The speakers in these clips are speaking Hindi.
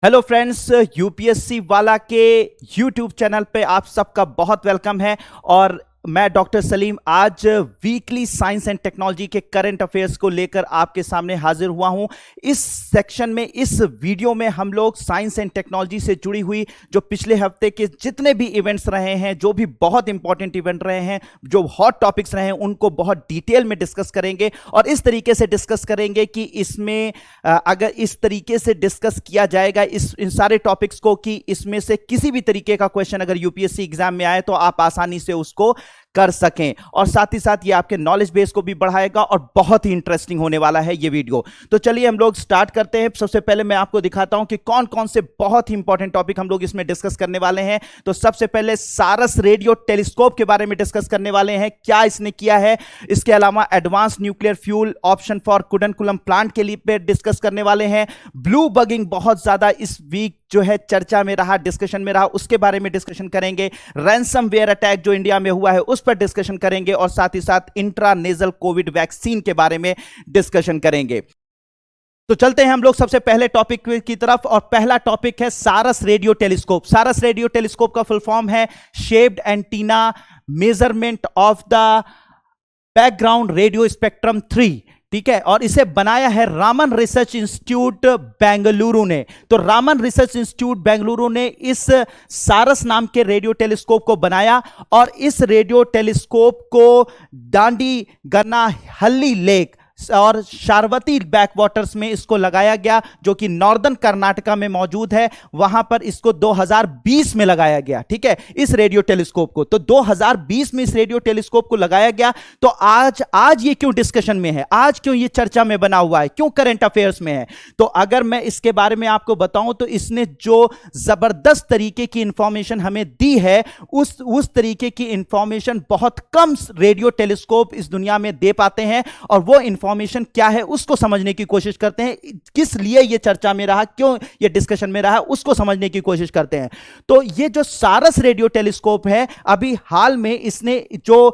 हेलो फ्रेंड्स, यूपीएससी वाला के यूट्यूब चैनल पे आप सबका बहुत वेलकम है। और मैं डॉक्टर सलीम आज वीकली साइंस एंड टेक्नोलॉजी के करंट अफेयर्स को लेकर आपके सामने हाजिर हुआ हूं। इस सेक्शन में, इस वीडियो में हम लोग साइंस एंड टेक्नोलॉजी से जुड़ी हुई जो पिछले हफ्ते के जितने भी इवेंट्स रहे हैं, जो भी बहुत इंपॉर्टेंट इवेंट रहे हैं, जो हॉट टॉपिक्स रहे हैं, उनको बहुत डिटेल में डिस्कस करेंगे। और इस तरीके से डिस्कस करेंगे कि इसमें अगर इस तरीके से डिस्कस किया जाएगा इन सारे टॉपिक्स को कि इसमें से किसी भी तरीके का क्वेश्चन अगर यूपीएससी एग्जाम में आए तो आप आसानी से उसको कर सकें। और साथ ही साथ ये आपके नॉलेज बेस को भी बढ़ाएगा और बहुत ही इंटरेस्टिंग होने वाला है ये वीडियो। तो चलिए हम लोग स्टार्ट करते हैं। सबसे पहले मैं आपको दिखाता हूं कि कौन कौन से बहुत ही इंपॉर्टेंट टॉपिक हम लोग इसमें डिस्कस करने वाले हैं। तो सबसे पहले सारस रेडियो टेलीस्कोप के बारे में डिस्कस करने वाले हैं, क्या इसने किया है। इसके अलावा advance nuclear fuel option for Kudankulam plant के लिए डिस्कस करने वाले हैं। ब्लू बगिंग बहुत ज्यादा इस वीक जो है चर्चा में रहा, डिस्कशन में रहा, उसके बारे में डिस्कशन करेंगे। रैंसमवेयर अटैक जो इंडिया में हुआ है उस पर डिस्कशन करेंगे और साथ ही साथ इंट्रानेजल कोविड वैक्सीन के बारे में डिस्कशन करेंगे। तो चलते हैं हम लोग सबसे पहले टॉपिक की तरफ और पहला टॉपिक है सारस रेडियो टेलीस्कोप। सारस रेडियो टेलीस्कोप का फुल फॉर्म है shaped antenna measurement of the background radio spectrum 3। ठीक है, और इसे बनाया है रामन रिसर्च इंस्टीट्यूट बेंगलुरु ने। तो रामन रिसर्च इंस्टीट्यूट बेंगलुरु ने इस सारस नाम के रेडियो टेलीस्कोप को बनाया और इस रेडियो टेलीस्कोप को दांडी गन्ना हल्ली लेक और शारवती बैकवाटर्स में इसको लगाया गया, जो कि नॉर्दर्न कर्नाटका में मौजूद है। वहां पर इसको 2020 में लगाया गया। ठीक है, इस रेडियो टेलीस्कोप को तो 2020 में इस रेडियो टेलीस्कोप को लगाया गया। तो आज ये क्यों डिस्कशन में है, आज क्यों ये चर्चा में बना हुआ है, क्यों करंट अफेयर्स में है। तो अगर मैं इसके बारे में आपको बताऊं तो इसने जो जबरदस्त तरीके की इंफॉर्मेशन हमें दी है, उस तरीके की इंफॉर्मेशन बहुत कम रेडियो टेलीस्कोप इस दुनिया में दे पाते हैं। और वो इंफॉर्मेशन क्या है उसको समझने की कोशिश करते हैं, किस लिए ये चर्चा में रहा, क्यों ये डिस्कशन में रहा, उसको समझने की कोशिश करते हैं। तो ये जो सारस रेडियो टेलीस्कोप है, अभी हाल में इसने जो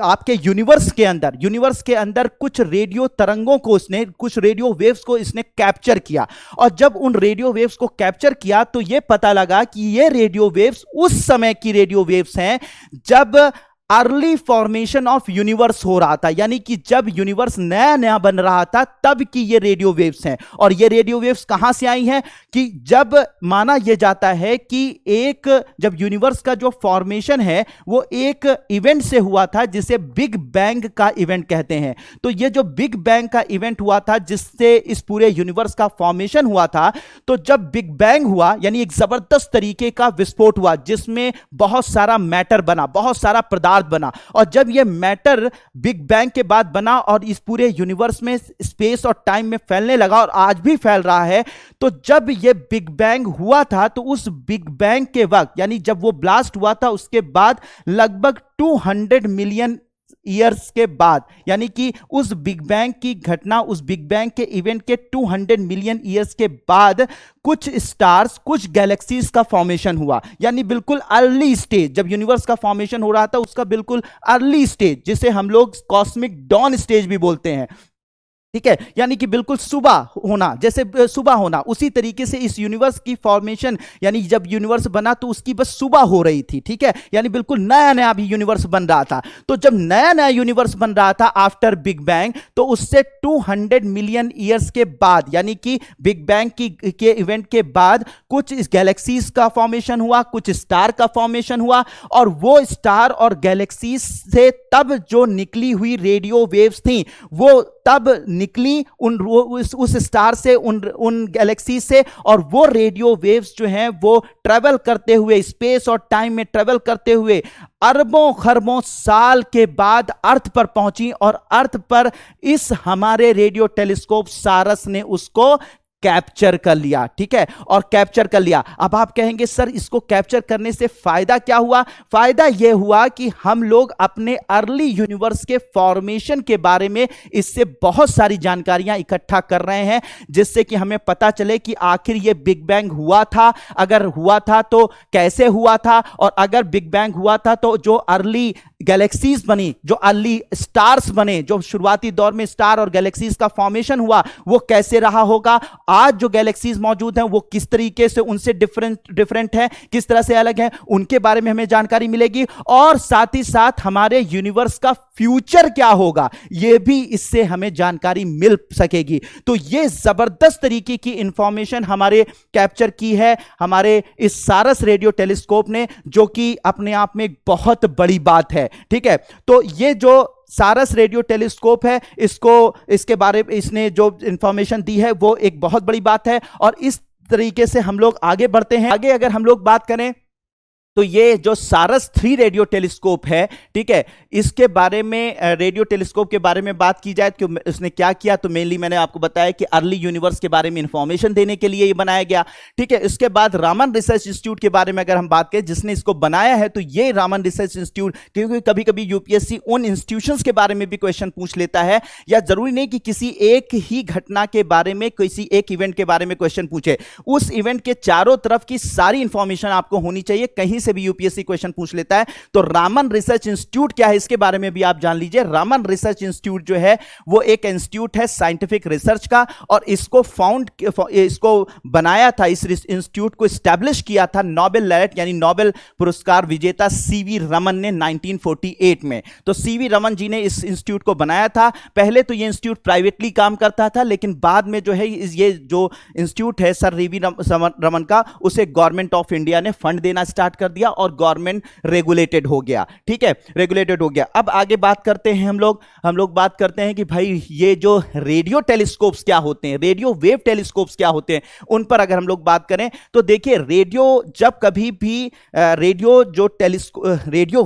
आपके यूनिवर्स के अंदर कुछ रेडियो तरंगों को, इसने कुछ रेडियो वेव्स को इसने कैप्चर किया। और जब उन रेडियो वेव्स को कैप्चर किया तो यह पता लगा कि ये रेडियो वेव्स उस समय की रेडियो वेव्स हैं जब अर्ली फॉर्मेशन ऑफ यूनिवर्स हो रहा था, यानी कि जब यूनिवर्स नया नया बन रहा था तब की ये रेडियो वेव्स हैं। और ये रेडियो वेव्स कहां से आई हैं कि जब माना यह जाता है कि जब यूनिवर्स का जो फॉर्मेशन है वो एक इवेंट से हुआ था जिसे बिग बैंग का इवेंट कहते हैं। तो ये जो बिग बैंग का इवेंट हुआ था जिससे इस पूरे यूनिवर्स का फॉर्मेशन हुआ था, तो जब बिग बैंग हुआ यानी एक जबरदस्त तरीके का विस्फोट हुआ जिसमें बहुत सारा मैटर बना, बहुत सारा पदार्थ बना। और जब यह मैटर बिग बैंग के बाद बना और इस पूरे यूनिवर्स में स्पेस और टाइम में फैलने लगा और आज भी फैल रहा है, तो जब यह बिग बैंग हुआ था तो उस बिग बैंग के वक्त यानी जब वो ब्लास्ट हुआ था उसके बाद लगभग 200 मिलियन ईयर्स के बाद, यानी कि उस बिग बैंग की घटना, उस बिग बैंग के इवेंट के 200 मिलियन ईयर्स के बाद कुछ स्टार्स, कुछ गैलेक्सीज का फॉर्मेशन हुआ। यानी बिल्कुल अर्ली स्टेज, जब यूनिवर्स का फॉर्मेशन हो रहा था उसका बिल्कुल अर्ली स्टेज, जिसे हम लोग कॉस्मिक डॉन स्टेज भी बोलते हैं। ठीक है, यानी कि बिल्कुल सुबह होना, जैसे सुबह होना, उसी तरीके से इस यूनिवर्स की फॉर्मेशन, यानी जब यूनिवर्स बना तो उसकी बस सुबह हो रही थी। ठीक है, यानी बिल्कुल नया नया भी यूनिवर्स बन रहा था। तो जब नया नया यूनिवर्स बन रहा था आफ्टर बिग बैंग, तो उससे 200 मिलियन ईयर्स के बाद, यानी कि बिग बैंग के इवेंट के बाद कुछ इस गैलेक्सीज का फॉर्मेशन हुआ, कुछ स्टार का फॉर्मेशन हुआ। और वो स्टार और गैलेक्सीज से तब जो निकली हुई रेडियो वेव्स थी वो तब निकली उस स्टार से, उन गैलेक्सी से। और वो रेडियो वेव्स जो हैं वो ट्रेवल करते हुए, स्पेस और टाइम में ट्रेवल करते हुए अरबों खरबों साल के बाद अर्थ पर पहुंची। और अर्थ पर इस हमारे रेडियो टेलीस्कोप सारस ने उसको कैप्चर कर लिया। ठीक है, और कैप्चर कर लिया। अब आप कहेंगे सर इसको कैप्चर करने से फायदा क्या हुआ? फायदा यह हुआ कि हम लोग अपने अर्ली यूनिवर्स के फॉर्मेशन के बारे में इससे बहुत सारी जानकारियां इकट्ठा कर रहे हैं, जिससे कि हमें पता चले कि आखिर यह बिग बैंग हुआ था, अगर हुआ था तो कैसे हुआ था, और अगर बिग बैंग हुआ था तो जो अर्ली गैलेक्सीज बनी, जो अर्ली स्टार्स बने, जो शुरुआती दौर में स्टार और गैलेक्सीज का फॉर्मेशन हुआ, वो कैसे रहा होगा, आज जो गैलेक्सीज मौजूद हैं वो किस तरीके से उनसे डिफरेंट है, किस तरह से अलग है, उनके बारे में हमें जानकारी मिलेगी। और साथ ही साथ हमारे यूनिवर्स का फ्यूचर क्या होगा, यह भी इससे हमें जानकारी मिल सकेगी। तो यह जबरदस्त तरीके की इंफॉर्मेशन हमारे कैप्चर की है हमारे इस सारस रेडियो टेलीस्कोप ने, जो कि अपने आप में एक बहुत बड़ी बात है। ठीक है, तो ये जो सारस रेडियो टेलीस्कोप है, इसके बारे में इसने जो इंफॉर्मेशन दी है वो एक बहुत बड़ी बात है। और इस तरीके से हम लोग आगे बढ़ते हैं। आगे अगर हम लोग बात करें तो ये जो सारस 3 रेडियो टेलीस्कोप है, ठीक है, इसके बारे में रेडियो टेलीस्कोप के बारे में बात की जाए कि उसने क्या किया, तो मेनली मैंने आपको बताया कि अर्ली यूनिवर्स के बारे में इंफॉर्मेशन देने के लिए ये बनाया गया। ठीक है, इसके बाद रामन रिसर्च इंस्टीट्यूट के बारे में अगर हम बात करें जिसने इसको बनाया है, तो ये रामन रिसर्च इंस्टीट्यूट, क्योंकि कभी कभी यूपीएससी उन इंस्टीट्यूशंस के बारे में भी क्वेश्चन पूछ लेता है, या जरूरी नहीं कि किसी एक ही घटना के बारे में, किसी एक इवेंट के बारे में क्वेश्चन पूछे, उस इवेंट के चारों तरफ की सारी इंफॉर्मेशन आपको होनी चाहिए। कहीं से भी यूपीएससी क्वेश्चन पूछ लेता है तो रामन रिसर्च इंस्टीट्यूट क्या है इसके बारे में भी आप जान लीजिए। रामन रिसर्च इंस्टीट्यूट जो है वो एक इंस्टीट्यूट है साइंटिफिक रिसर्च का, और इसको बनाया था, इस इंस्टीट्यूट को एस्टैब्लिश किया था नोबेल लॉरेट यानी नोबेल पुरस्कार विजेता सीवी रमन ने 1948 में। तो सीवी रमन जी ने इस इंस्टीट्यूट को बनाया था। पहले तो ये इंस्टीट्यूट प्राइवेटली काम करता था, लेकिन बाद में जो है ये जो इंस्टीट्यूट है सर वीवी रमन का, उसे गवर्नमेंट ऑफ इंडिया ने फंड देना स्टार्ट कर दिया और गवर्नमेंट रेगुलेटेड हो गया। ठीक है, रेगुलेटेड हो गया। अब आगे बात करते हैं हम लोग बात करते हैं कि भाई ये जो रेडियो टेलीस्कोप्स क्या होते हैं, रेडियो वेव टेलीस्कोप्स क्या होते हैं, उन पर अगर हम लोग बात करें तो देखिए, रेडियो जब कभी भी रेडियो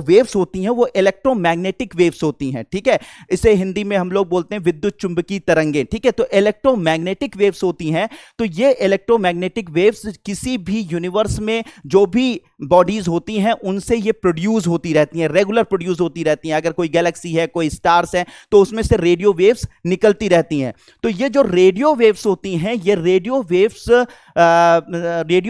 वेव्स होती हैं वो इलेक्ट्रोमैग्नेटिक वेव्स होती हैं। ठीक है, इसे हिंदी में हम लोग बोलते हैं विद्युत चुंबकीय तरंगें। ठीक है, तो इलेक्ट्रोमैग्नेटिक वेव्स होती हैं। तो ये इलेक्ट्रोमैग्नेटिक वेव्स किसी भी यूनिवर्स में जो भी बॉडीज होती हैं उनसे ये प्रोड्यूस होती रहती हैं, रेगुलर प्रोड्यूस होती रहती हैं। अगर कोई गैलेक्सी है, कोई स्टार्स है, तो उसमें से रेडियो वेव्स निकलती रहती हैं। तो ये जो रेडियो वेव्स होती हैं, ये रेडियो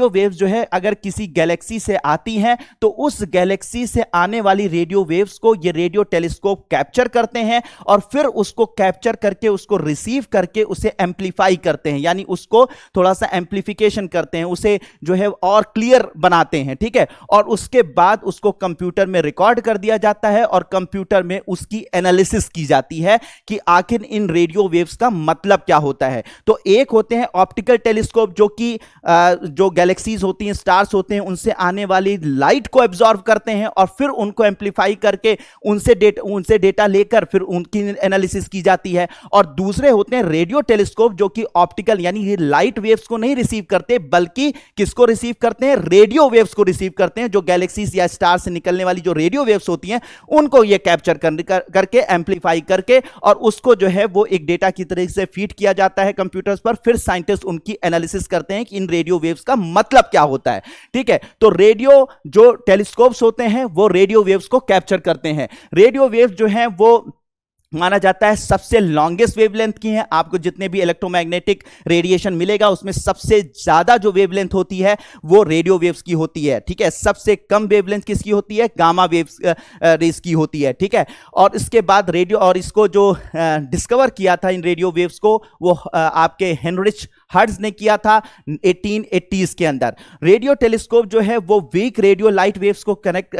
वेव्स जो है अगर किसी गैलेक्सी से आती हैं तो उस गैलेक्सी से आने वाली रेडियो वेव्स को ये रेडियो टेलीस्कोप कैप्चर करते हैं, और फिर उसको कैप्चर करके उसको रिसीव करके उसे एम्पलीफाई करते हैं, यानी उसको थोड़ा सा एम्पलीफिकेशन करते हैं, उसे जो है और क्लियर बनाते हैं। ठीक है, और उसके बाद उसको कंप्यूटर में रिकॉर्ड कर दिया जाता है और कंप्यूटर में उसकी एनालिसिस की जाती है कि आखिर इन रेडियो वेव्स का मतलब क्या होता है। तो एक होते हैं ऑप्टिकल टेलीस्कोप, जो कि जो गैलेक्सीज होती हैं, स्टार्स होते हैं, उनसे आने वाली लाइट को एब्जॉर्ब करते हैं और फिर उनको एम्पलीफाई करके उनसे डेटा लेकर फिर उनकी एनालिसिस की जाती है। और दूसरे होते हैं रेडियो टेलीस्कोप, जो कि ऑप्टिकल यानी ये लाइट वेव्स को नहीं रिसीव करते, बल्कि किसको रिसीव करते हैं, रेडियो वेव्स को रिसीव करते हैं। जो गैलेक्सीज या स्टार से निकलने वाली जो रेडियो वेव्स होती हैं उनको ये कैप्चर करके एम्पलीफाई करके और उसको जो है वो एक डेटा की तरह से फीड किया जाता है कंप्यूटर्स पर। फिर साइंटिस्ट उनकी एनालिसिस करते हैं कि इन रेडियो वेव्स का मतलब क्या होता है। ठीक है, तो रेडियो जो टेलीस्कोप्स होते हैं वो रेडियो वेव्स को कैप्चर करते हैं। रेडियो वेव्स जो हैं वो माना जाता है सबसे लॉन्गेस्ट वेवलेंथ की है। आपको जितने भी इलेक्ट्रोमैग्नेटिक रेडिएशन मिलेगा उसमें सबसे ज्यादा जो वेवलेंथ होती है वो रेडियो वेव्स की होती है। ठीक है, सबसे कम वेवलेंथ किसकी होती है, गामा वेव्स रेस की होती है। ठीक है, और इसके बाद रेडियो, और इसको जो डिस्कवर किया था इन रेडियो वेव्स को, वो आपके हेनरिच हर्ट्ज ने किया था 1880s के अंदर। रेडियो टेलीस्कोप जो है वो वीक रेडियो लाइट वेव्स को कलेक्ट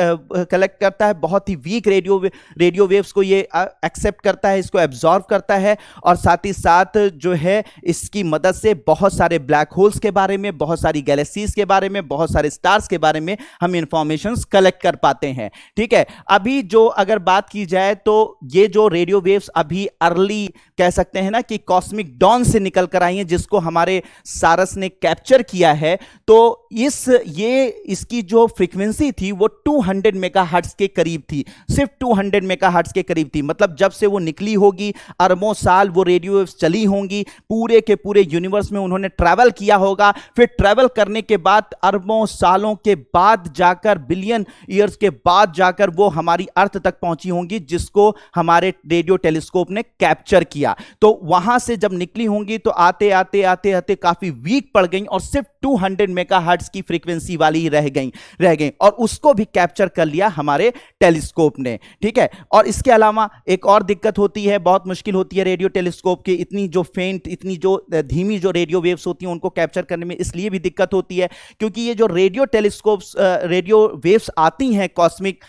करता है, बहुत ही वीक रेडियो वेव्स को ये एक्सेप्ट करता है, इसको एब्जॉर्व करता है, और साथ ही साथ जो है इसकी मदद से बहुत सारे ब्लैक होल्स के बारे में, बहुत सारी गैलेक्सीज के बारे में, बहुत सारे स्टार्स के बारे में हम इंफॉर्मेशन कलेक्ट कर पाते हैं। ठीक है, अभी जो अगर बात की जाए तो ये जो रेडियो वेव्स अभी अर्ली कह सकते हैं ना कि कॉस्मिक डॉन से निकल कर आई हैं, जिसको हमारे सारस ने कैप्चर किया है, तो इसकी जो फ्रीक्वेंसी थी वो 200 मेगाहर्ट्ज के करीब थी, सिर्फ 200 मेगाहर्ट्ज के करीब थी। मतलब जब से वो निकली होगी अरबों साल वो रेडियो वेव्स चली होंगी, पूरे के पूरे यूनिवर्स में उन्होंने ट्रैवल किया होगा, फिर ट्रैवल करने के बाद अरबों सालों के बाद जाकर, बिलियन ईयर्स के बाद जाकर वो हमारी अर्थ तक पहुंची होंगी, जिसको हमारे रेडियो टेलीस्कोप ने कैप्चर किया। तो वहां से जब निकली होंगी तो आते आते आते आते काफी वीक पड़ गई और सिर्फ 200 मेगाहर्ट्ज की फ्रीक्वेंसी वाली रह गई और उसको भी कैप्चर कर लिया हमारे टेलीस्कोप ने, ठीक है। और इसके अलावा एक और दिक्कत होती है, बहुत मुश्किल होती है रेडियो टेलीस्कोप की, इतनी जो फेंट, इतनी जो धीमी जो रेडियो वेव्स होती हैं उनको कैप्चर करने में इसलिए भी दिक्कत होती है क्योंकि ये जो रेडियो टेलीस्कोप्स रेडियो वेव्स आती हैं कॉस्मिक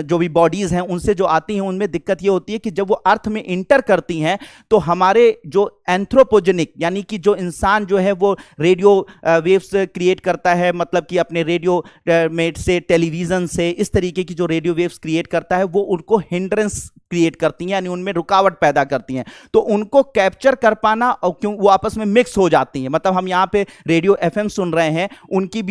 जो भी बॉडीज हैं उनसे जो आती हैं, उनमें दिक्कत ये होती है कि जब वो अर्थ में इंटर करती हैं तो हमारे जो एंथ्रोपोजेनिक यानी कि जो इंसान जो है वो रेडियो वेव्स क्रिएट करता है, मतलब कि अपने रेडियो मेट से, टेलीविजन से, इस तरीके की जो रेडियो वेव्स क्रिएट करता है वो उनको हिंड्रेंस क्रिएट करती हैं, यानी उनमें रुकावट पैदा करती हैं। तो उनको कैप्चर कर पाना, और क्यों वो आपस में मिक्स हो जाती हैं, मतलब हम यहाँ पे रेडियो एफएम सुन रहे हैं, उनकी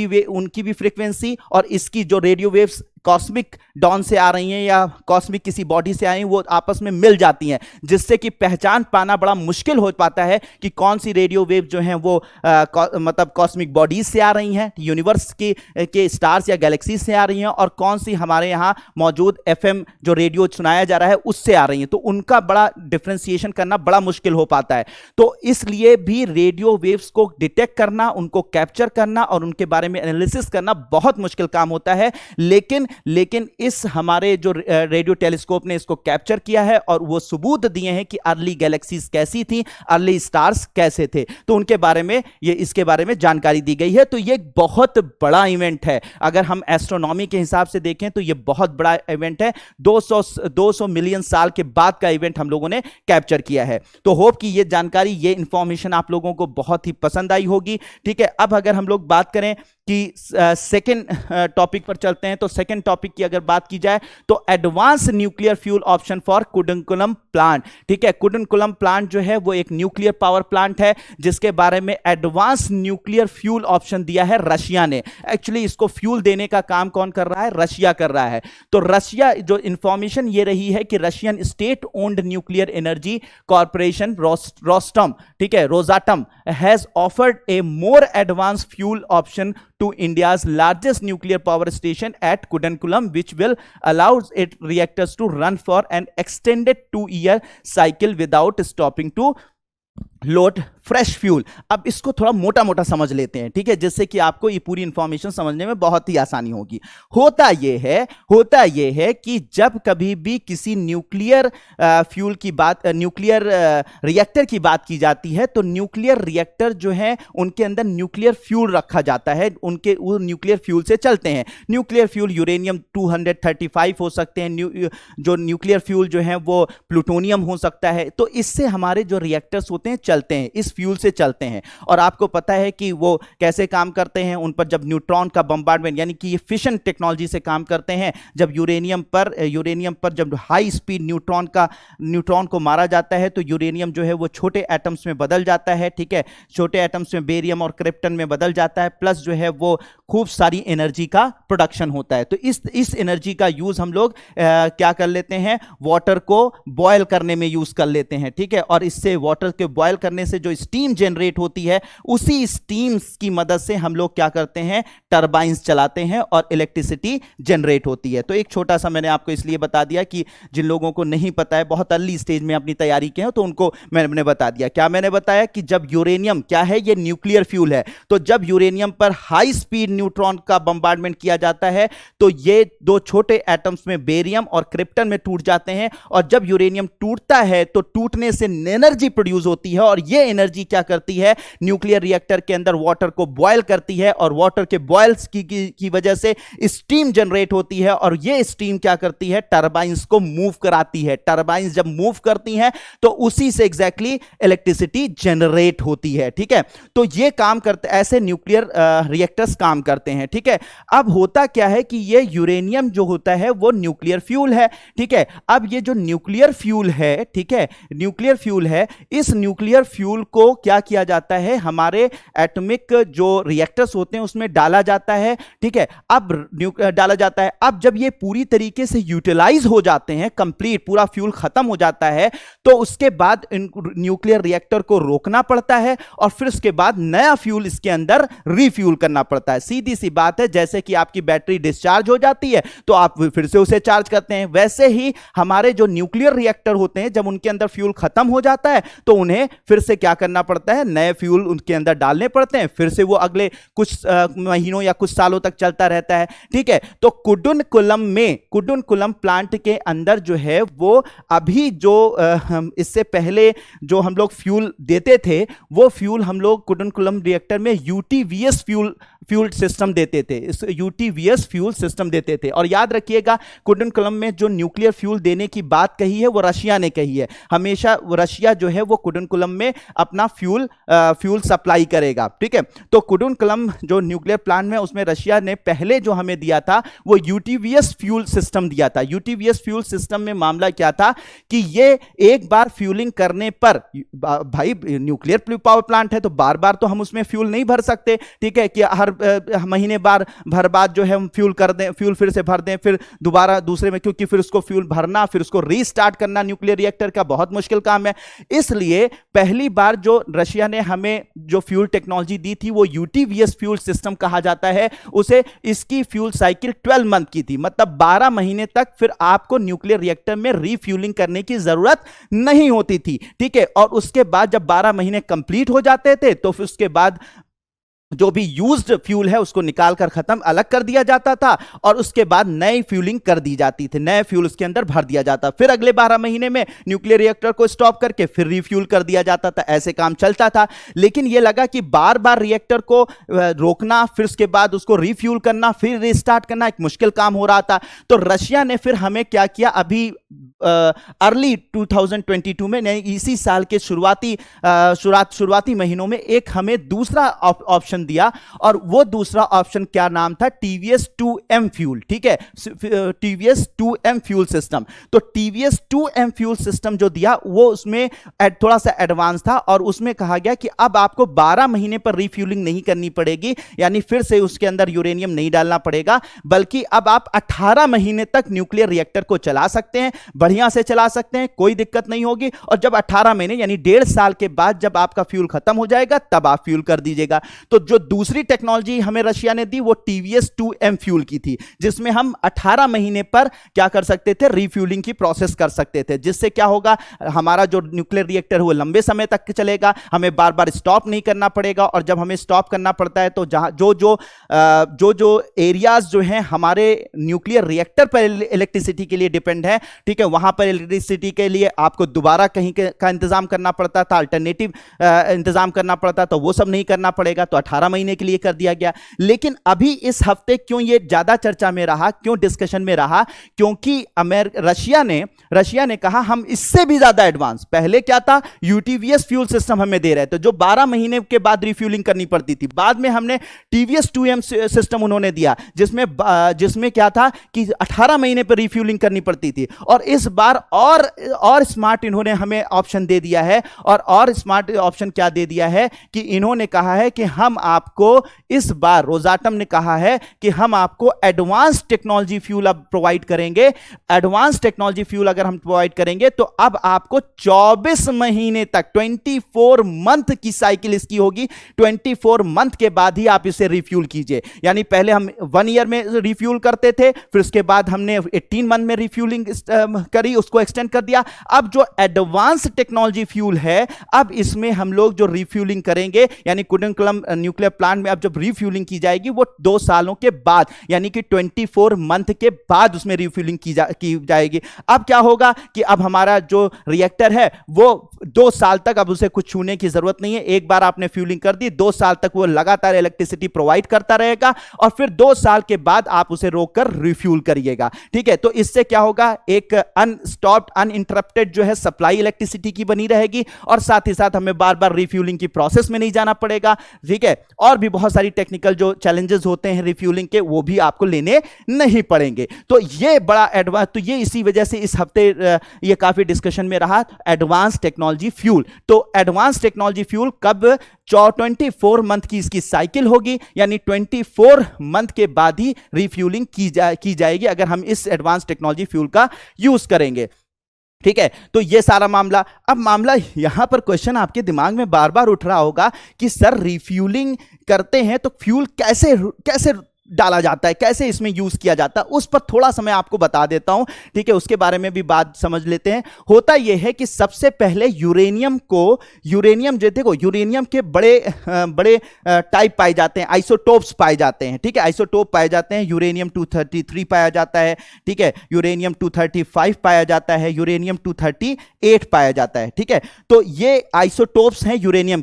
भी फ्रीक्वेंसी और इसकी जो रेडियो वेव्स कॉस्मिक डॉन से आ रही हैं या कॉस्मिक किसी बॉडी से आ रही हैं, वो आपस में मिल जाती हैं, जिससे कि पहचान पाना बड़ा मुश्किल हो पाता है कि कौन सी रेडियो वेव जो हैं वो मतलब कॉस्मिक बॉडीज से आ रही हैं, यूनिवर्स के स्टार्स या गैलेक्सीज से आ रही हैं, और कौन सी हमारे यहाँ मौजूद एफएम जो रेडियो सुनाया जा रहा है उससे आ रही हैं। तो उनका बड़ा डिफ्रेंसिएशन करना बड़ा मुश्किल हो पाता है। तो इसलिए भी रेडियो वेव्स को डिटेक्ट करना, उनको कैप्चर करना और उनके बारे में एनालिसिस करना बहुत मुश्किल काम होता है। लेकिन इस हमारे जो रेडियो टेलीस्कोप ने इसको कैप्चर किया है और वो सबूत दिए हैं कि अर्ली गैलेक्सीज कैसी थी, अर्ली स्टार्स कैसे थे, तो उनके बारे में इसके बारे में जानकारी दी गई है। तो ये एक बहुत बड़ा इवेंट है, अगर हम एस्ट्रोनॉमी के हिसाब से देखें तो ये बहुत बड़ा इवेंट है। 200 मिलियन साल के बाद का इवेंट हम लोगों ने कैप्चर किया है। तो होप कि ये जानकारी, ये इंफॉर्मेशन आप लोगों को बहुत ही पसंद आई होगी, ठीक है। अब अगर हम लोग बात करें कि सेकंड टॉपिक पर चलते हैं, तो सेकंड टॉपिक की अगर बात की जाए तो advance nuclear fuel option for Kudankulam plant, ठीक है। कुडनकुलम प्लांट जो है वो एक न्यूक्लियर पावर प्लांट है जिसके बारे में एडवांस न्यूक्लियर फ्यूल ऑप्शन दिया है रशिया ने। एक्चुअली इसको फ्यूल देने का काम कौन कर रहा है? रशिया कर रहा है। तो रशिया, जो इंफॉर्मेशन ये रही है कि Russian state owned nuclear energy corporation Rosatom, ठीक है, Rosatom has offered a more advance fuel option to India's largest nuclear power station at Kudankulam, which will allow its reactors to run for an extended 2-year cycle without stopping to load fresh fuel. अब इसको थोड़ा मोटा मोटा समझ लेते हैं, ठीक है, जिससे कि आपको ये पूरी इंफॉर्मेशन समझने में बहुत ही आसानी होगी। होता यह है कि जब कभी भी किसी न्यूक्लियर फ्यूल की बात, न्यूक्लियर रिएक्टर की बात की जाती है, तो न्यूक्लियर रिएक्टर जो है उनके अंदर न्यूक्लियर फ्यूल रखा जाता है, उनके वो न्यूक्लियर फ्यूल से चलते हैं। न्यूक्लियर फ्यूल यूरेनियम 235 हो सकते हैं, जो न्यूक्लियर फ्यूल जो है वो प्लूटोनियम हो सकता है। तो इससे हमारे जो रिएक्टर्स होते हैं चलते हैं, इस फ्यूल से चलते हैं। और आपको पता है कि वो कैसे काम करते हैं, उन पर जब न्यूट्रॉन का बम्बार्डमेंट, यानी कि ये फिशन टेक्नोलॉजी से काम करते हैं। जब यूरेनियम पर जब हाई स्पीड न्यूट्रॉन को मारा जाता है तो यूरेनियम जो है वो छोटे एटम्स में बदल जाता है, ठीक है, छोटे एटम्स में बेरियम और क्रिप्टन में बदल जाता है, प्लस जो है वो खूब सारी एनर्जी का प्रोडक्शन होता है। तो इस एनर्जी का यूज हम लोग क्या कर लेते हैं, वाटर को बॉयल करने में यूज कर लेते हैं, ठीक है। और इससे वाटर के बॉयल करने से जो स्टीम जनरेट होती है, उसी स्टीम की मदद से हम लोग क्या करते हैं, टरबाइंस चलाते हैं और इलेक्ट्रिसिटी जनरेट होती है। तो एक छोटा सा मैंने आपको इसलिए बता दिया कि जिन लोगों को नहीं पता है, बहुत अर्ली स्टेज में अपनी तैयारी के हैं, तो उनको मैंने बता दिया। क्या मैंने बताया कि जब यूरेनियम क्या है, ये न्यूक्लियर फ्यूल है, तो जब यूरेनियम पर हाई स्पीड न्यूट्रॉन का बम्बार्डमेंट किया जाता है तो ये दो छोटे एटम्स में बेरियम और क्रिप्टन में टूट जाते हैं। और जब यूरेनियम टूटता है तो टूटने से एनर्जी प्रोड्यूस होती है, और ये एनर्जी क्या करती है, न्यूक्लियर रिएक्टर के अंदर वाटर को बॉयल करती है, और वाटर के बॉयल्स की वजह से स्टीम जनरेट होती है, और ये स्टीम क्या करती है, टरबाइंस को मूव कराती है। टरबाइंस जब मूव करती हैं तो उसी से एग्जैक्टली इलेक्ट्रिसिटी जनरेट होती है, ठीक है। तो ये काम करते, ऐसे न्यूक्लियर रिएक्टर्स काम करते हैं, ठीक है। अब होता क्या है कि ये यूरेनियम जो होता है वो न्यूक्लियर फ्यूल है, ठीक है। अब ये जो न्यूक्लियर फ्यूल है, ठीक है, न्यूक्लियर फ्यूल है, इस न्यूक्लियर फ्यूल को क्या किया जाता है, हमारे एटॉमिक जो रिएक्टर्स होते हैं उसमें डाला जाता है, ठीक है। अब डाला जाता है, अब जब ये पूरी तरीके से यूटिलाइज हो जाते हैं, कंप्लीट पूरा फ्यूल खत्म हो जाता है, तो उसके बाद न्यूक्लियर रिएक्टर को रोकना पड़ता है, और फिर उसके बाद नया फ्यूल इसके अंदर रिफ्यूल करना पड़ता है। सीधी सी बात है, जैसे कि आपकी बैटरी डिस्चार्ज हो जाती है तो आप फिर से उसे चार्ज करते हैं, वैसे ही हमारे जो न्यूक्लियर रिएक्टर होते हैं, जब उनके अंदर फ्यूल खत्म हो जाता है तो उन्हें फिर से क्या करना पड़ता है, नए फ्यूल उनके अंदर डालने पड़ते हैं, फिर से वो अगले कुछ महीनों या कुछ सालों तक चलता रहता है। ठीक है, तो कुडुनकुलम प्लांट के अंदर जो है वो अभी जो इससे पहले जो हम लोग फ्यूल देते थे, वो फ्यूल हम लोग कुडुनकुलम रिएक्टर में यूटीवीएस फ्यूल सिस्टम देते थे, इस यूटीवीएस फ्यूल सिस्टम देते थे। और याद रखिएगा, कुडुनकुलम में जो न्यूक्लियर फ्यूल देने की बात कही है वो रशिया ने कही है। हमेशा रशिया जो है वो कुडुनकुलम में अपना फ्यूल सप्लाई करेगा। ठीक है, तो कुडुनकुलम जो न्यूक्लियर प्लांट में, उसमें रशिया ने पहले जो हमें दिया था वो यूटीवीएस फ्यूल सिस्टम दिया था। यूटीवीएस फ्यूल सिस्टम में मामला क्या था कि ये एक बार फ्यूलिंग करने पर, भाई न्यूक्लियर पावर प्लांट है तो बार बार तो हम उसमें फ्यूल नहीं भर सकते। ठीक है, कि हर महीने भर बाद जो है हम फ्यूल कर दें, फ्यूल फिर से भर दें, फिर दोबारा दूसरे में, क्योंकि फिर उसको फ्यूल भरना, फिर उसको रीस्टार्ट करना न्यूक्लियर रिएक्टर का बहुत मुश्किल काम है। इसलिए पहली बार जो रशिया ने हमें जो फ्यूल टेक्नोलॉजी दी थी वो यूटीवीएस फ्यूल सिस्टम कहा जाता है उसे। इसकी फ्यूल साइकिल 12 मंथ की थी, मतलब 12 महीने तक फिर आपको न्यूक्लियर रिएक्टर में रीफ्यूलिंग करने की जरूरत नहीं होती थी। ठीक है, और उसके बाद जब 12 महीने कंप्लीट हो जाते थे तो फिर उसके बाद जो भी यूज्ड फ्यूल है उसको निकालकर खत्म अलग कर दिया जाता था और उसके बाद नई फ्यूलिंग कर दी जाती थी, नए फ्यूल उसके अंदर भर दिया जाता, फिर अगले 12 महीने में न्यूक्लियर रिएक्टर को स्टॉप करके फिर रिफ्यूल कर दिया जाता था। ऐसे काम चलता था। लेकिन यह लगा कि बार बार रिएक्टर को रोकना, फिर उसके बाद उसको रिफ्यूल करना, फिर रिस्टार्ट करना एक मुश्किल काम हो रहा था। तो रशिया ने फिर हमें क्या किया, अभी अर्ली 2022 में, इसी साल के शुरुआती महीनों में एक हमें दूसरा ऑप्शन दिया, और वो दूसरा ऑप्शन क्या नाम था, टीवीएस 2M फ्यूल। ठीक है, टीवीएस 2M फ्यूल सिस्टम। तो टीवीएस 2M फ्यूल सिस्टम जो दिया वो उसमें थोड़ा सा एडवांस था, और उसमें कहा गया कि अब आपको 12 महीने पर रिफ्यूलिंग नहीं करनी पड़ेगी, यानी फिर से उसके अंदर यूरेनियम नहीं डालना पड़ेगा, बल्कि अब आप 18 महीने तक न्यूक्लियर रिएक्टर को चला सकते हैं, बढ़िया से चला सकते हैं, कोई दिक्कत नहीं होगी। और जब 18 महीने यानी 1.5 साल के बाद जब आपका फ्यूल खत्म हो जाएगा तब आप फ्यूल कर दीजिएगा। तो जो दूसरी टेक्नोलॉजी हमें रशिया ने दी वो टीवीएस 2M फ्यूल की थी, जिसमें हम 18 महीने पर क्या कर सकते थे, रिफ्यूलिंग की प्रोसेस कर सकते थे, जिससे क्या होगा, हमारा जो न्यूक्लियर रिएक्टर है वो लंबे समय तक चलेगा, हमें बार बार स्टॉप नहीं करना पड़ेगा। और जब हमें स्टॉप करना पड़ता है तो जहां जो एरियाज जो हैं हमारे न्यूक्लियर रिएक्टर पर इलेक्ट्रिसिटी के लिए डिपेंड है, ठीक है, वहां पर इलेक्ट्रिसिटी के लिए आपको दोबारा कहीं का इंतजाम करना पड़ता था, अल्टरनेटिव इंतजाम करना पड़ता, तो वो सब नहीं करना पड़ेगा। तो 18 महीने के लिए कर दिया गया। लेकिन अभी इस हफ्ते क्यों ये ज्यादा चर्चा में रहा, क्यों डिस्कशन में रहा, क्योंकि रशिया ने कहा हम इससे भी ज्यादा एडवांस, पहले क्या था, यूटीवीएस फ्यूल सिस्टम हमें दे रहे थे जो 12 महीने के बाद रिफ्यूलिंग करनी पड़ती थी, बाद में हमने टीवीएस 2M सिस्टम उन्होंने दिया जिसमें क्या था कि 18 महीने पर रिफ्यूलिंग करनी पड़ती थी। और इस बार और स्मार्ट इन्होंने हमें ऑप्शन दे दिया है। और स्मार्ट ऑप्शन क्या दे दिया है कि इन्होंने कहा है कि हम आपको इस बार, रोजाटम ने कहा है कि हम आपको एडवांस टेक्नोलॉजी फ्यूल अब प्रोवाइड करेंगे। एडवांस टेक्नोलॉजी फ्यूल अगर हम प्रोवाइड करेंगे तो अब आपको 24 महीने तक, 24 मंथ की साइकिल इसकी होगी। 24 मंथ के बाद ही आप इसे रिफ्यूल कीजिए। यानी पहले हम 1 ईयर में रिफ्यूल करते थे, फिर उसके बाद हमने 18 मंथ में रिफ्यूलिंग करी, उसको एक्सटेंड कर दिया। अब जो एडवांस टेक्नोलॉजी फ्यूल है, अब इसमें हम लोग जो रिफ्यूलिंग करेंगे, यानी कुडुनकुलम न्यूक्लियर प्लांट में अब जब रिफ्यूलिंग की जाएगी वो 2 सालों के बाद, यानी कि 24 मंथ के बाद उसमें रिफ्यूलिंग की जाएगी। अब क्या होगा कि अब हमारा जो रिएक्टर है वो 2 साल तक अब उसे कुछ छूने की जरूरत नहीं है। एक बार आपने फ्यूलिंग कर दी, 2 साल तक वो लगातार इलेक्ट्रिसिटी प्रोवाइड करता रहेगा, और फिर 2 साल के बाद आप उसे रोककर रिफ्यूल करिएगा। ठीक है, तो इससे क्या होगा, एक अनस्टॉप्ड, अनइंटरप्टेड जो है सप्लाई इलेक्ट्रिसिटी की बनी रहेगी, और साथ ही साथ हमें बार बार रिफ्यूलिंग की प्रोसेस में नहीं जाना पड़ेगा। ठीक है, और भी बहुत सारी टेक्निकल जो चैलेंजेस होते हैं रिफ्यूलिंग के, वो भी आपको लेने नहीं पड़ेंगे। तो ये बड़ा एडवांस, तो ये इसी वजह से इस हफ्ते ये काफी डिस्कशन में रहा, एडवांस टेक्नोलॉजी फ्यूल। तो एडवांस टेक्नोलॉजी फ्यूल कब, 24 मंथ की इसकी साइकिल होगी, यानी 24 मंथ के बाद ही रिफ्यूलिंग की जाएगी अगर हम इस एडवांस टेक्नोलॉजी फ्यूल का यूज करेंगे। ठीक है, तो ये सारा मामला। अब मामला यहां पर क्वेश्चन आपके दिमाग में बार बार उठ रहा होगा कि सर रिफ्यूलिंग करते हैं तो फ्यूल कैसे डाला जाता है, कैसे इसमें यूज किया जाता है, उस पर थोड़ा सा मैं आपको बता देता हूं, ठीक है। उसके बारे में भी बात समझ लेते हैं। होता यह है कि सबसे पहले यूरेनियम जो देखो, यूरेनियम के बड़े बड़े टाइप पाए जाते हैं, आइसोटोप्स पाए जाते हैं, ठीक है। आइसोटोप पाए जाते हैं, यूरेनियम 233 पाया जाता है, ठीक है, यूरेनियम 235 पाया जाता है, यूरेनियम 238 पाया जाता है, ठीक है। तो ये आइसोटोप्स हैं यूरेनियम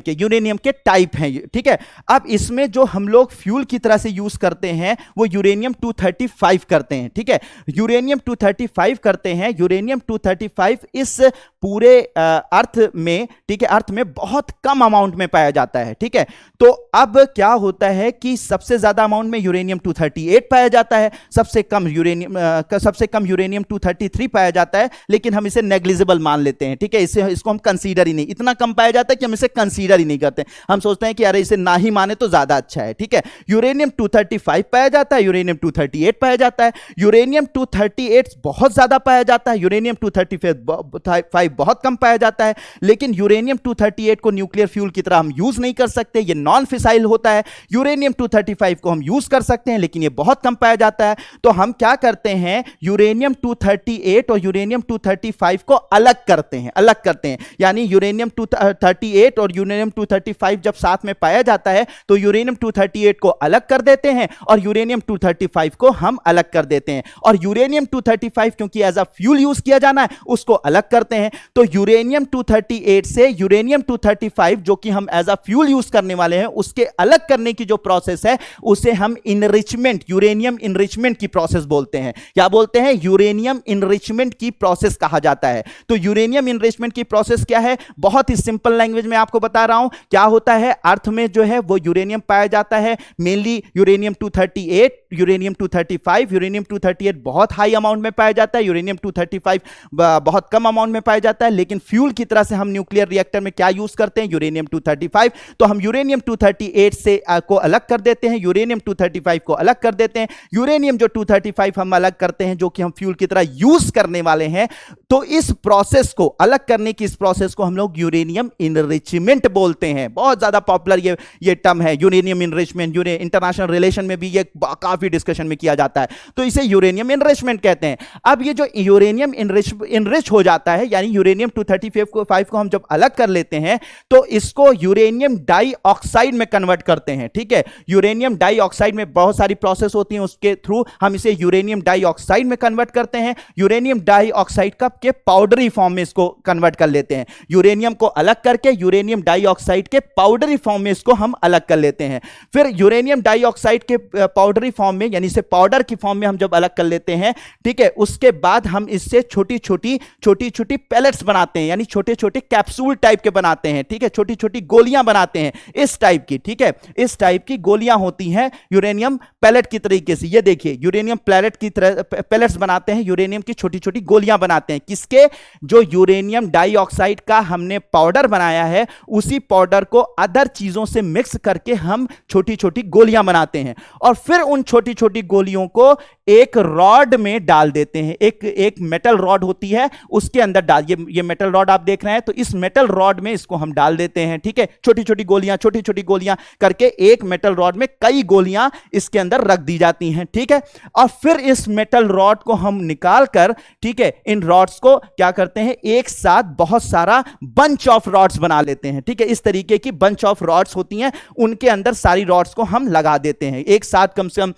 के टाइप हैं, ठीक है। अब इसमें जो हम लोग फ्यूल की तरह से यूज करते हैं वो यूरेनियम 235 करते हैं, ठीक है। यूरेनियम 235 करते हैं। यूरेनियम 235 इस पूरे अर्थ में, ठीक है, अर्थ में बहुत कम अमाउंट में पाया जाता है, ठीक है। तो अब क्या होता है कि सबसे ज्यादा अमाउंट में यूरेनियम 238 पाया जाता है, सबसे कम यूरेनियम 233 पाया जाता है, लेकिन हम इसे नेग्लिजिबल मान लेते हैं, ठीक है। इसको हम कंसीडर ही नहीं, इतना कम पाया जाता है कि हम इसे कंसीडर ही नहीं करते। हम सोचते हैं कि अरे इसे ना ही माने तो ज्यादा अच्छा है, ठीक है। यूरेनियम 235 पाया जाता है, यूरेनियम 238 पाया जाता है। यूरेनियम 238 बहुत ज्यादा पाया जाता है, यूरेनियम 235 बहुत कम पाया जाता है। लेकिन यूरेनियम 238 को न्यूक्लियर फ्यूल की तरह हम यूज नहीं कर सकते, ये नॉन फिसाइल होता है। यूरेनियम 235 को हम यूज कर सकते हैं, लेकिन ये बहुत कम पाया जाता है। तो हम क्या करते हैं, यूरेनियम 238 और यूरेनियम 235 को अलग करते हैं। यानी यूरेनियम 238 और यूरेनियम 235 जब साथ में पाया जाता है तो यूरेनियम 238 को अलग कर देते हैं और यूरेनियम 235 को हम अलग कर देते हैं। और यूरेनियम 235 क्योंकि एज अ फ्यूल यूज किया जाना है, उसको अलग करते हैं। तो यूरेनियम 238 से यूरेनियम 235 जो कि हम एज अ फ्यूल यूज करने वाले हैं, उसके अलग करने की जो प्रोसेस है उसे हम इनरिचमेंट, यूरेनियम इनरिचमेंट की प्रोसेस बोलते हैं। क्या बोलते हैं? यूरेनियम इनरिचमेंट की प्रोसेस कहा जाता है। तो यूरेनियम इनरिचमेंट की प्रोसेस क्या है? बहुत ही सिंपल लैंग्वेज में आपको बता रहा हूं। क्या होता है, अर्थ में जो है वो यूरेनियम पाया जाता है, मेनली यूरेनियम 238, यूरेनियम 235। यूरेनियम 238 बहुत हाई अमाउंट में पाया जाता है, यूरेनियम 235 बहुत कम अमाउंट में पाया जाता है। लेकिन फ्यूल की तरह से हम न्यूक्लियर रिएक्टर में क्या यूज करते हैं? यूरेनियम 235। तो हम यूरेनियम 238 से को अलग कर देते हैं, यूरेनियम 235 को अलग कर देते हैं। यूरेनियम जो 235 हम अलग करते हैं, जो कि हम फ्यूल की तरह यूज करने वाले हैं, तो इस प्रोसेस को अलग करने की, इस प्रोसेस को हम लोग यूरेनियम इनरिचमेंट बोलते हैं। बहुत ज्यादा पॉपुलर ये टर्म है, यूरेनियम इनरिचमेंट। इंटरनेशनल रिलेशन में भी ये काफी डिस्कशन में किया जाता है, तो इसे यूरेनियम इनरिचमेंट कहते हैं। अब ये जो यूरेनियम इनरिच हो जाता है, यानी यूरेनियम 235 को हम जब अलग कर लेते हैं तो इसको यूरेनियम डाइऑक्साइड में कन्वर्ट करते हैं, ठीक है। यूरेनियम डाइऑक्साइड में बहुत सारी प्रोसेस होती हैं, उसके थ्रू हम इसे यूरेनियम डाइऑक्साइड में कन्वर्ट करते हैं। यूरेनियम डाइऑक्साइड का के पाउडरी फॉर्म में इसको कन्वर्ट कर लेते हैं। यूरेनियम को अलग करके यूरेनियम डाइऑक्साइड के पाउडरी फॉर्म में इसको हम अलग कर लेते हैं। फिर यूरेनियम डाइऑक्साइड के पाउडरी फॉर्म में, यानी इसे पाउडर की फॉर्म में हम जब अलग कर लेते हैं, ठीक है, उसके बाद हम इससे छोटी छोटी पैलेट्स बनाते हैं, यानी छोटे छोटे कैप्सूल टाइप के बनाते हैं, ठीक है, छोटी छोटी गोलियां बनाते हैं इस टाइप की, ठीक है। इस टाइप की गोलियां होती हैं यूरेनियम पैलेट की तरीके से। ये देखिए, यूरेनियम पैलेट की तरह पैलेट्स बनाते हैं, यूरेनियम की छोटी छोटी गोलियां बनाते हैं। किसके? जो यूरेनियम डाइऑक्साइड का हमने पाउडर बनाया है, उसी पाउडर को अदर चीजों से मिक्स करके हम छोटी छोटी गोलियां बनाते हैं और फिर उन छोटी छोटी गोलियों को एक रॉड में डाल देते हैं। एक मेटल रॉड होती है, उसके अंदर डाल, ये मेटल रॉड आप देख रहे हैं, तो इस मेटल रॉड में इसको हम डाल देते हैं, ठीक है। छोटी छोटी गोलियां करके एक मेटल रॉड में कई गोलियां इसके अंदर रख दी जाती हैं, ठीक है। और फिर इस मेटल रॉड को हम निकाल कर, ठीक है, इन रॉड्स को क्या करते हैं, एक साथ बहुत सारा बंच ऑफ रॉड्स बना लेते हैं, ठीक है। इस तरीके की बंच ऑफ रॉड्स होती हैं, उनके अंदर सारी रॉड्स को हम लगा देते हैं। एक साथ कम से कम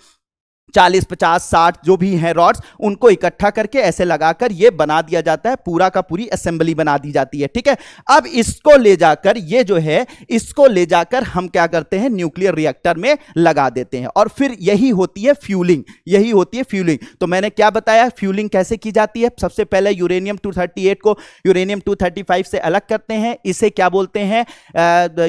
40, 50, 60 जो भी हैं रॉड्स, उनको इकट्ठा करके ऐसे लगाकर ये बना दिया जाता है, पूरा का पूरी असेंबली बना दी जाती है, ठीक है। अब इसको ले जाकर, ये जो है, इसको ले जाकर हम क्या करते हैं, न्यूक्लियर रिएक्टर में लगा देते हैं और फिर यही होती है फ्यूलिंग। तो मैंने क्या बताया, फ्यूलिंग कैसे की जाती है? सबसे पहले यूरेनियम 238 को यूरेनियम 235 से अलग करते हैं, इसे क्या बोलते हैं,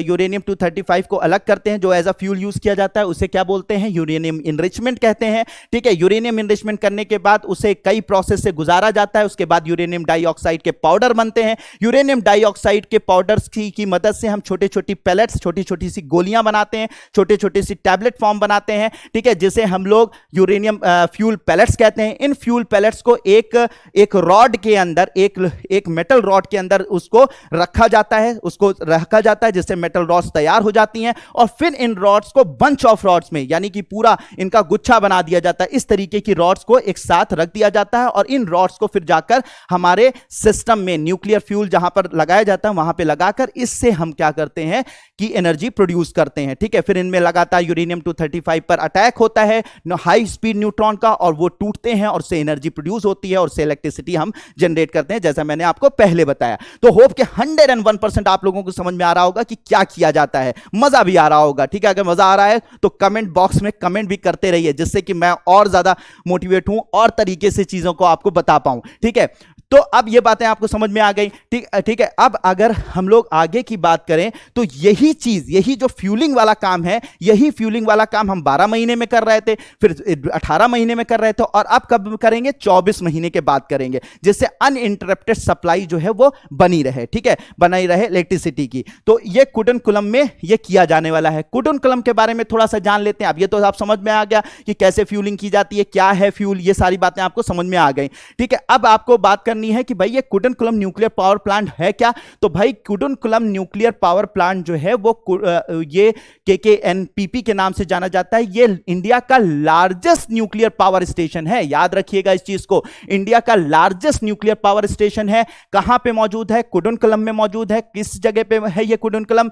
यूरेनियम 235 को अलग करते हैं, जो एज अ फ्यूल यूज किया जाता है, उसे क्या बोलते हैं, यूरेनियम इनरिचमेंट कहते हैं। हैं, ठीक है। यूरेनियम इनरिचमेंट करने के बाद उसे कई प्रोसेस से गुजारा जाता है, उसके बाद यूरेनियम डाइऑक्साइड के पाउडर बनते हैं। यूरेनियम डाइऑक्साइड के पाउडर्स की मदद से हम छोटे छोटी पैलेट्स, छोटी छोटी सी गोलियां बनाते हैं, छोटे छोटे सी टैबलेट फॉर्म बनाते हैं, ठीक है, जिसे हम लोग यूरेनियम फ्यूल पैलेट्स कहते हैं। इन फ्यूल पैलेट्स को एक रॉड के अंदर, एक मेटल रॉड के अंदर उसको रखा जाता है, जिससे मेटल रॉड्स तैयार हो जाती हैं, और फिर इन रॉड्स को बंच ऑफ रॉड्स में, यानी कि पूरा इनका गुच्छा बना दिया जाता है। इस तरीके की रॉड्स को एक साथ रख दिया जाता है, और इन रॉड्स को फिर जाकर हमारे सिस्टम में न्यूक्लियर फ्यूल जहां पर लगाया जाता है वहां पर लगाकर इससे हम क्या करते हैं कि एनर्जी प्रोड्यूस करते हैं, ठीक है। फिर इनमें लगातार यूरेनियम 235 पर अटैक होता है हाई स्पीड न्यूट्रॉन का, और वो टूटते हैं और से एनर्जी प्रोड्यूस होती है, और से इलेक्ट्रिसिटी हम जनरेट करते हैं, जैसा मैंने आपको पहले बताया। तो होप कि 101% आप लोगों को समझ में आ रहा होगा कि क्या किया जाता है, मजा भी आ रहा होगा, ठीक है। अगर मजा आ रहा है तो कमेंट बॉक्स में कमेंट भी करते रहिए, जिससे कि मैं और ज्यादा मोटिवेट हूं और तरीके से चीजों को आपको बता पाऊं, ठीक है। तो अब ये बातें आपको समझ में आ गई, ठीक है। अब अगर हम लोग आगे की बात करें तो यही जो फ्यूलिंग वाला काम है, यही फ्यूलिंग वाला काम हम 12 महीने में कर रहे थे, फिर 18 महीने में कर रहे थे, और अब कब करेंगे? 24 महीने के बाद करेंगे, जिससे अनइंटरप्टेड सप्लाई जो है वो बनी रहे, ठीक है, बनाई रहे इलेक्ट्रिसिटी की। तो ये कुडनकुलम में ये किया जाने वाला है। कुडनकुलम के बारे में थोड़ा सा जान लेते हैं। अब ये तो आप समझ में आ गया कि कैसे फ्यूलिंग की जाती है, क्या है फ्यूल, ये सारी बातें आपको समझ में आ गई, ठीक है। अब आपको बात करनी है कि भाई ये कुडनकुलम न्यूक्लियर पावर प्लांट है क्या? तो भाई कुडनकुलम न्यूक्लियर पावर प्लांट जो है वो ये केकेएनपीपी के नाम से जाना जाता है। ये इंडिया का लार्जेस्ट न्यूक्लियर पावर स्टेशन है, याद रखिएगा इस चीज को। इंडिया का लार्जेस्ट न्यूक्लियर पावर स्टेशन है। कहां पे मौजूद है? कुडनकुलम में मौजूद है। किस जगह पे है ये कुडनकुलम?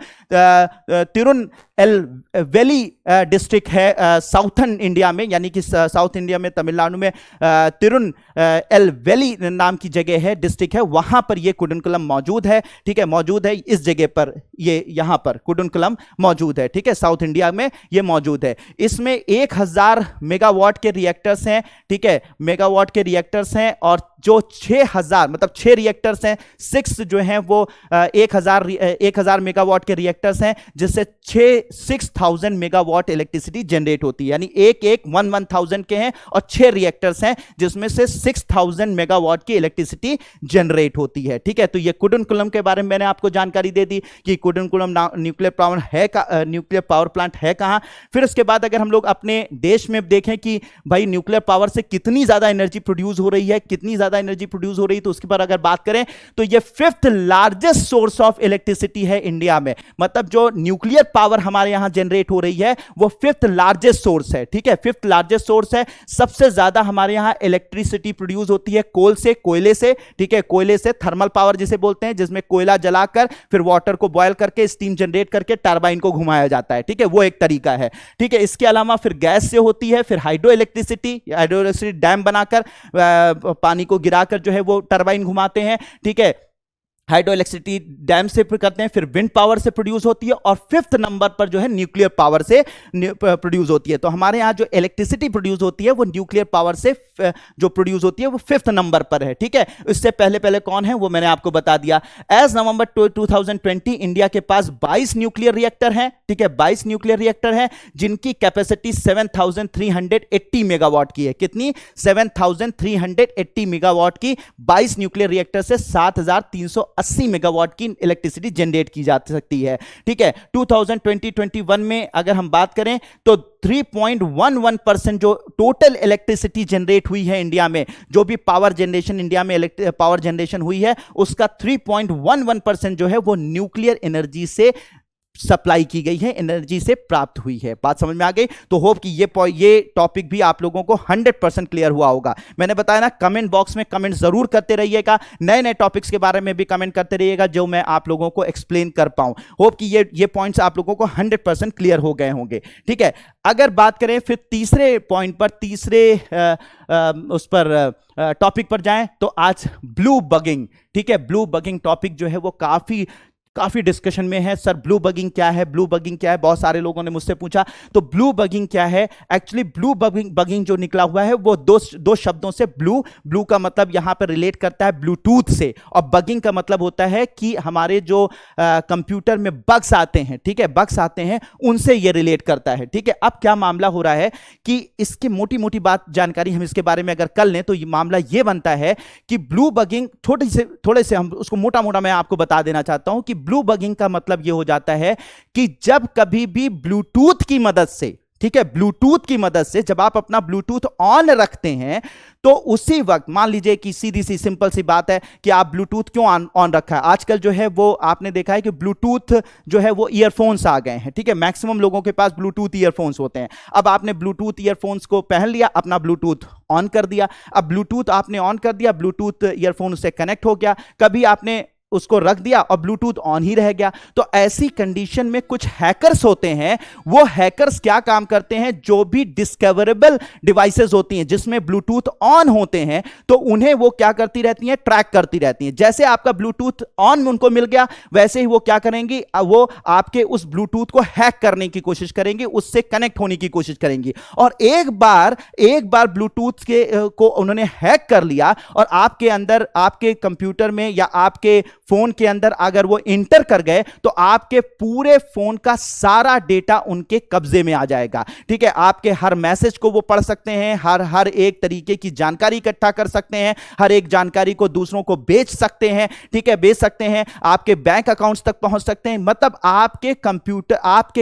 तिरुनेलवेली डिस्ट्रिक्ट है साउथर्न इंडिया में, यानी कि साउथ इंडिया में तमिलनाडु में तिरुनेलवेली नाम की जगह है, डिस्ट्रिक्ट है, वहां पर ये कुडनकुलम मौजूद है, ठीक है, मौजूद है इस जगह पर, ये यहां पर कुडनकुलम मौजूद है, ठीक है, साउथ इंडिया में ये मौजूद है। इसमें 1000 मेगावाट के रिएक्टर्स हैं, ठीक है, मेगावाट के रिएक्टर्स हैं, और जो 6000 मतलब 6 रिएक्टर्स हैं, 6 जो हैं वो 1000 मेगावाट के रिएक्टर्स हैं, जिससे 6000 मेगावाट इलेक्ट्रिसिटी जनरेट होती है, यानी एक 1000 के हैं, और 6 रिएक्टर्स हैं जिसमें से 6000 मेगावाट की इलेक्ट्रिसिटी जनरेट होती है, ठीक है। तो ये कुडनकुलम के बारे में मैंने आपको जानकारी दे दी कि कुडनकुलम न्यूक्लियर पावर प्लांट है कहां। फिर उसके बाद अगर हम लोग अपने देश में देखें कि भाई न्यूक्लियर पावर से कितनी ज्यादा एनर्जी प्रोड्यूस हो रही है, कितनी ज्यादा एनर्जी प्रोड्यूस हो रही है, तो उसके पर अगर बात करें तो ये 5th largest source of electricity है इंडिया में। मतलब जो न्यूक्लियर पावर हमारे यहां जनरेट हो रही है वो 5th लार्जेस्ट सोर्स है, ठीक है, 5th लार्जेस्ट सोर्स है। सबसे ज्यादा हमारे यहां इलेक्ट्रिसिटी प्रोड्यूस होती है कोयले से, ठीक है, कोयले से, थर्मल पावर जिसे बोलते हैं, जिसमें कोयला जलाकर फिर वाटर को बॉयल करके स्टीम जनरेट करके टरबाइन को घुमाया जाता है, ठीक है, वो एक तरीका है, ठीक है। इसके अलावा फिर गैस से होती है, फिर हाइड्रो इलेक्ट्रिसिटी डैम बनाकर पानी को गिराकर जो है वो टरबाइन घुमाते हैं, ठीक है, हाइड्रो इलेक्ट्रिसिटी डैम से करते हैं, फिर विंड पावर से प्रोड्यूस होती है, और 5th नंबर पर जो है न्यूक्लियर पावर से प्रोड्यूस होती है। तो हमारे यहाँ जो इलेक्ट्रिसिटी प्रोड्यूस होती है वो न्यूक्लियर पावर से जो प्रोड्यूस होती है वो 5th नंबर पर है, ठीक है। इससे पहले कौन है वो मैंने आपको बता दिया। एज नवंबर 2020 इंडिया के पास 22 न्यूक्लियर रिएक्टर हैं, ठीक है, 22 न्यूक्लियर रिएक्टर हैं, जिनकी कैपेसिटी 7380 मेगावाट की है। कितनी? 7380 मेगावाट की 22 न्यूक्लियर रिएक्टर से 7380 मेगावाट की इलेक्ट्रिसिटी जनरेट की जा सकती है, ठीक है। 2020-21 में अगर हम बात करें तो 3.11% जो टोटल इलेक्ट्रिसिटी जनरेट हुई है इंडिया में, जो भी पावर जनरेशन इंडिया में पावर जनरेशन हुई है, उसका 3.11% जो है वो न्यूक्लियर एनर्जी से सप्लाई की गई है, एनर्जी से प्राप्त हुई है। बात समझ में आ गई? तो होप कि ये टॉपिक भी आप लोगों को 100% क्लियर हुआ होगा। मैंने बताया ना, कमेंट बॉक्स में कमेंट जरूर करते रहिएगा, नए टॉपिक्स के बारे में भी कमेंट करते रहिएगा, जो मैं आप लोगों को एक्सप्लेन कर पाऊं। होप कि ये पॉइंट्स आप लोगों को 100% क्लियर हो गए होंगे, ठीक है। अगर बात करें फिर तीसरे पॉइंट पर, उस पर टॉपिक पर जाएं, तो आज ब्लू बगिंग, ठीक है, ब्लू बगिंग टॉपिक जो है वो काफी डिस्कशन में है, सर ब्लू बगिंग क्या है, ब्लू बगिंग क्या है, बहुत सारे लोगों ने मुझसे पूछा। तो ब्लू बगिंग क्या है? एक्चुअली ब्लू बगिंग जो निकला हुआ है वो दो शब्दों से, ब्लू का मतलब यहां पर रिलेट करता है ब्लूटूथ से, और बगिंग का मतलब होता है कि हमारे जो कंप्यूटर में बग्स आते हैं, ठीक है, बग्स आते हैं, उनसे ये रिलेट करता है। ठीक है, अब क्या मामला हो रहा है कि इसकी मोटी मोटी बात जानकारी हम इसके बारे में अगर कर लें तो ये मामला ये बनता है कि ब्लू बगिंग, थोड़े से हम उसको मोटा मोटा मैं आपको बता देना चाहता हूं कि ब्लू बगिंग का मतलब ये हो जाता है कि जब कभी भी ब्लूटूथ की मदद से, ठीक है, ब्लूटूथ की मदद से जब आप अपना ब्लूटूथ ऑन रखते हैं तो उसी वक्त मान लीजिए कि सीधी सी सिंपल सी बात है कि आप ब्लूटूथ क्यों ऑन रखा है, आजकल जो है वो आपने देखा है कि ब्लूटूथ जो है वो ईयरफोन्स आ गए हैं। ठीक है, मैक्सिमम लोगों के पास ब्लूटूथ ईयरफोन्स होते हैं। अब आपने ब्लूटूथ ईयरफोन्स को पहन लिया, अपना ब्लूटूथ ऑन कर दिया, अब ब्लूटूथ आपने ऑन कर दिया, ब्लूटूथ ईयरफोन से कनेक्ट हो गया, कभी आपने उसको रख दिया और ब्लूटूथ ऑन ही रह गया। तो ऐसी कंडीशन में कुछ हैकर्स होते हैं, वो हैकर्स क्या काम करते हैं, जो भी डिस्कवरेबल डिवाइसेस होती हैं जिसमें ब्लूटूथ ऑन होते हैं, तो उन्हें वो क्या करती रहती हैं, ट्रैक करती रहती हैं। जैसे आपका ब्लूटूथ ऑन उनको मिल गया, वैसे ही वो क्या करेंगी, वो आपके उस ब्लूटूथ को हैक करने की कोशिश करेंगी, उससे कनेक्ट होने की कोशिश करेंगी। और एक बार ब्लूटूथ के को उन्होंने हैक कर लिया और आपके अंदर, आपके कंप्यूटर में या आपके फोन के अंदर अगर वो इंटर कर गए तो आपके पूरे फोन का सारा डेटा उनके कब्जे में आ जाएगा। ठीक है, आपके हर मैसेज को वो पढ़ सकते हैं, हर एक तरीके की जानकारी इकट्ठा कर सकते हैं, हर एक जानकारी को दूसरों को बेच सकते हैं। ठीक है, बेच सकते हैं, आपके बैंक अकाउंट्स तक पहुंच सकते हैं, मतलब आपके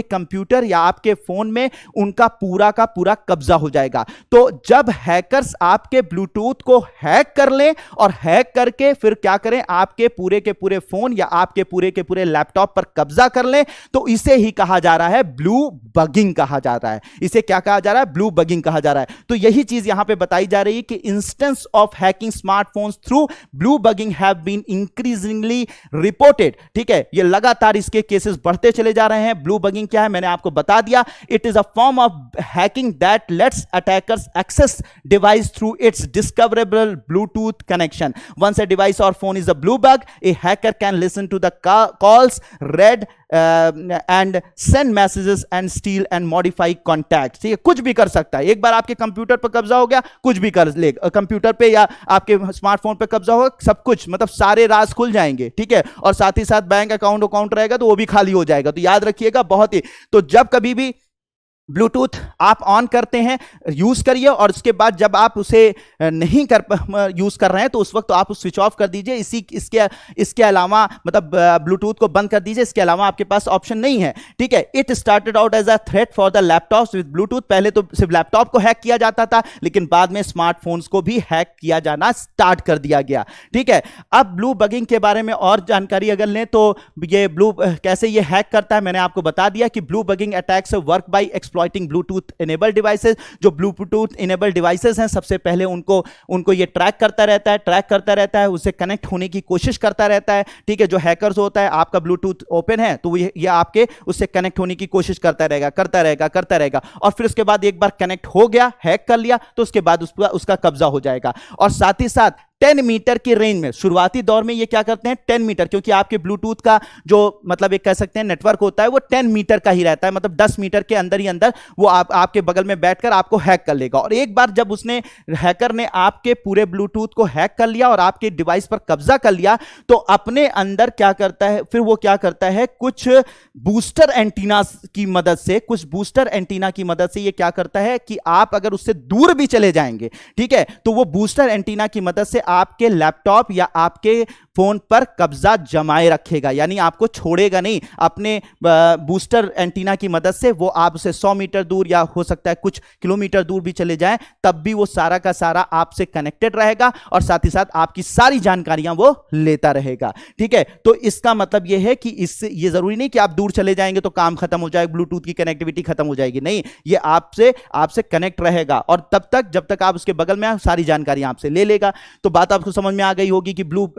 कंप्यूटर या आपके फोन में उनका पूरा का पूरा कब्जा हो जाएगा। तो जब हैकर्स आपके ब्लूटूथ को हैक कर लें और हैक करके फिर क्या करें, आपके पूरे के पूरे फोन या आपके पूरे के पूरे लैपटॉप पर कब्जा कर लें, तो इसे ही कहा जा रहा है ब्लू बगिंग कहा जा रहा है। इसे क्या कहा जा रहा है, ब्लू बगिंग कहा जा रहा है। तो यही चीज यहां पे बताई जा रही है कि instance of hacking smartphones through bluebugging have been increasingly reported. ठीक है, ये लगातार इसके केसेस बढ़ते चले जा रहे हैं। ब्लू बगिंग क्या है मैंने आपको बता दिया, it is a form of hacking that lets attackers access device through its discoverable Bluetooth connection. Once a device और phone is a blue bug, a hacker can listen to the calls, read and send messages and steal and modify contacts। ठीक है, कुछ भी कर सकता है। एक बार आपके कंप्यूटर पर कब्जा हो गया, कुछ भी कर लेगा, कंप्यूटर पे या आपके स्मार्टफोन पे कब्जा होगा, सब कुछ, मतलब सारे राज खुल जाएंगे। ठीक है, और साथ ही साथ बैंक अकाउंट रहेगा तो वो भी खाली हो जाएगा। तो याद रखिएगा बहुत ही, तो जब कभी भी ब्लूटूथ आप ऑन करते हैं, यूज करिए, और उसके बाद जब आप उसे नहीं यूज कर रहे हैं तो उस वक्त तो आप स्विच ऑफ कर दीजिए। इसके अलावा मतलब ब्लूटूथ को बंद कर दीजिए, इसके अलावा आपके पास ऑप्शन नहीं है। ठीक है, it started out as a threat for the laptops with Bluetooth. पहले तो सिर्फ लैपटॉप को हैक किया जाता था, लेकिन बाद में स्मार्टफोन्स को भी हैक किया जाना स्टार्ट कर दिया गया। ठीक है, अब ब्लू बगिंग के बारे में और जानकारी अगर लें तो ये कैसे ये हैक करता है मैंने आपको बता दिया कि blue bugging attacks work by exploiting Bluetooth enabled devices. जो ब्लूटूथ इनेबल्ड डिवाइसेस हैं, सबसे पहले उनको ये ट्रैक करता रहता है, उससे कनेक्ट होने की कोशिश करता रहता है। ठीक है, जो हैकर्स होता है, आपका ब्लूटूथ ओपन है तो ये आपके उससे कनेक्ट होने की कोशिश करता रहेगा, और फिर उसके बाद एक बार कनेक्ट हो गया, हैक कर लिया, तो उसके बाद उसका कब्जा हो जाएगा। और साथ ही साथ 10 मीटर की रेंज में, शुरुआती दौर में ये क्या करते हैं, 10 मीटर, क्योंकि आपके ब्लूटूथ का जो मतलब एक कह सकते हैं नेटवर्क होता है वो 10 मीटर का ही रहता है, मतलब 10 मीटर के अंदर ही अंदर वो आपके बगल में बैठकर आपको हैक कर लेगा। और एक बार जब हैकर ने आपके पूरे ब्लूटूथ को हैक कर लिया और आपके डिवाइस पर कब्जा कर लिया, तो अपने अंदर क्या करता है, फिर वो क्या करता है, कुछ बूस्टर एंटीना की मदद से ये क्या करता है कि आप अगर उससे दूर भी चले जाएंगे, ठीक है, तो वो बूस्टर एंटीना की मदद से आपके लैपटॉप या आपके फोन पर कब्जा जमाए रखेगा, यानी आपको छोड़ेगा नहीं। अपने बूस्टर एंटीना की मदद से वो आपसे 100 मीटर दूर या हो सकता है कुछ किलोमीटर दूर भी चले जाएं, तब भी वो सारा का सारा आपसे कनेक्टेड रहेगा और साथ ही साथ आपकी सारी जानकारियां वो लेता रहेगा। ठीक है, तो इसका मतलब ये है कि इससे ये जरूरी नहीं कि आप दूर चले जाएंगे तो काम खत्म हो जाएगा, ब्लूटूथ की कनेक्टिविटी खत्म हो जाएगी, नहीं, ये आपसे कनेक्ट रहेगा और तब तक जब तक आप उसके बगल में सारी जानकारी आपसे ले लेगा। तो बात आपको समझ में आ गई होगी कि ब्लू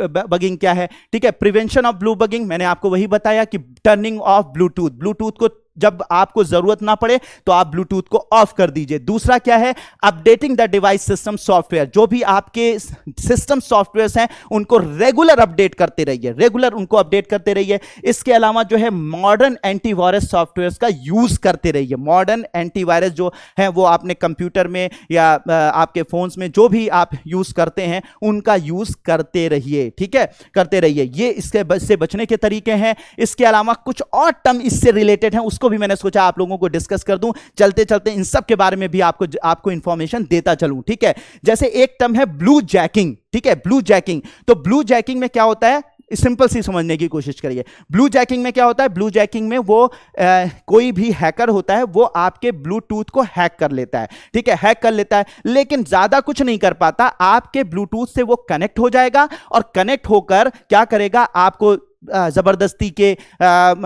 क्या है। ठीक है, प्रिवेंशन ऑफ ब्लू बगिंग मैंने आपको वही बताया कि टर्निंग ऑफ ब्लूटूथ को जब आपको जरूरत ना पड़े तो आप ब्लूटूथ को ऑफ कर दीजिए। दूसरा क्या है, updating the device system software. जो भी आपके सिस्टम सॉफ्टवेयर हैं उनको रेगुलर अपडेट करते रहिए, रेगुलर उनको अपडेट करते रहिए। इसके अलावा जो है मॉडर्न एंटीवायरस सॉफ्टवेयर का यूज करते रहिए। मॉडर्न एंटीवायरस जो है वो आपने कंप्यूटर में या आपके फोन्स में जो भी आप यूज करते हैं उनका यूज करते रहिए, ठीक है, करते रहिए। ये इससे बचने के तरीके हैं। इसके अलावा कुछ और टर्म इससे रिलेटेड हैं, उसको भी मैंने सोचा आप लोगों को डिस्कस कर दूं। चलते चलते इन सब के बारे में भी आपको इंफॉर्मेशन देता चलूं, ठीक है। जैसे एक टर्म है ब्लू जैकिंग, ठीक है, ब्लू जैकिंग। तो ब्लू जैकिंग में क्या होता है, सिंपल सी समझने की कोशिश करिए। ब्लू जैकिंग में क्या होता है, ब्लू जैकिंग में वो कोई भी हैकर होता है वो आपके ब्लूटूथ को हैक कर लेता है, ठीक है, हैक कर लेता है, लेकिन ज्यादा कुछ नहीं कर पाता। आपके ब्लूटूथ से वो कनेक्ट हो जाएगा और कनेक्ट होकर क्या करेगा, आपको जबरदस्ती के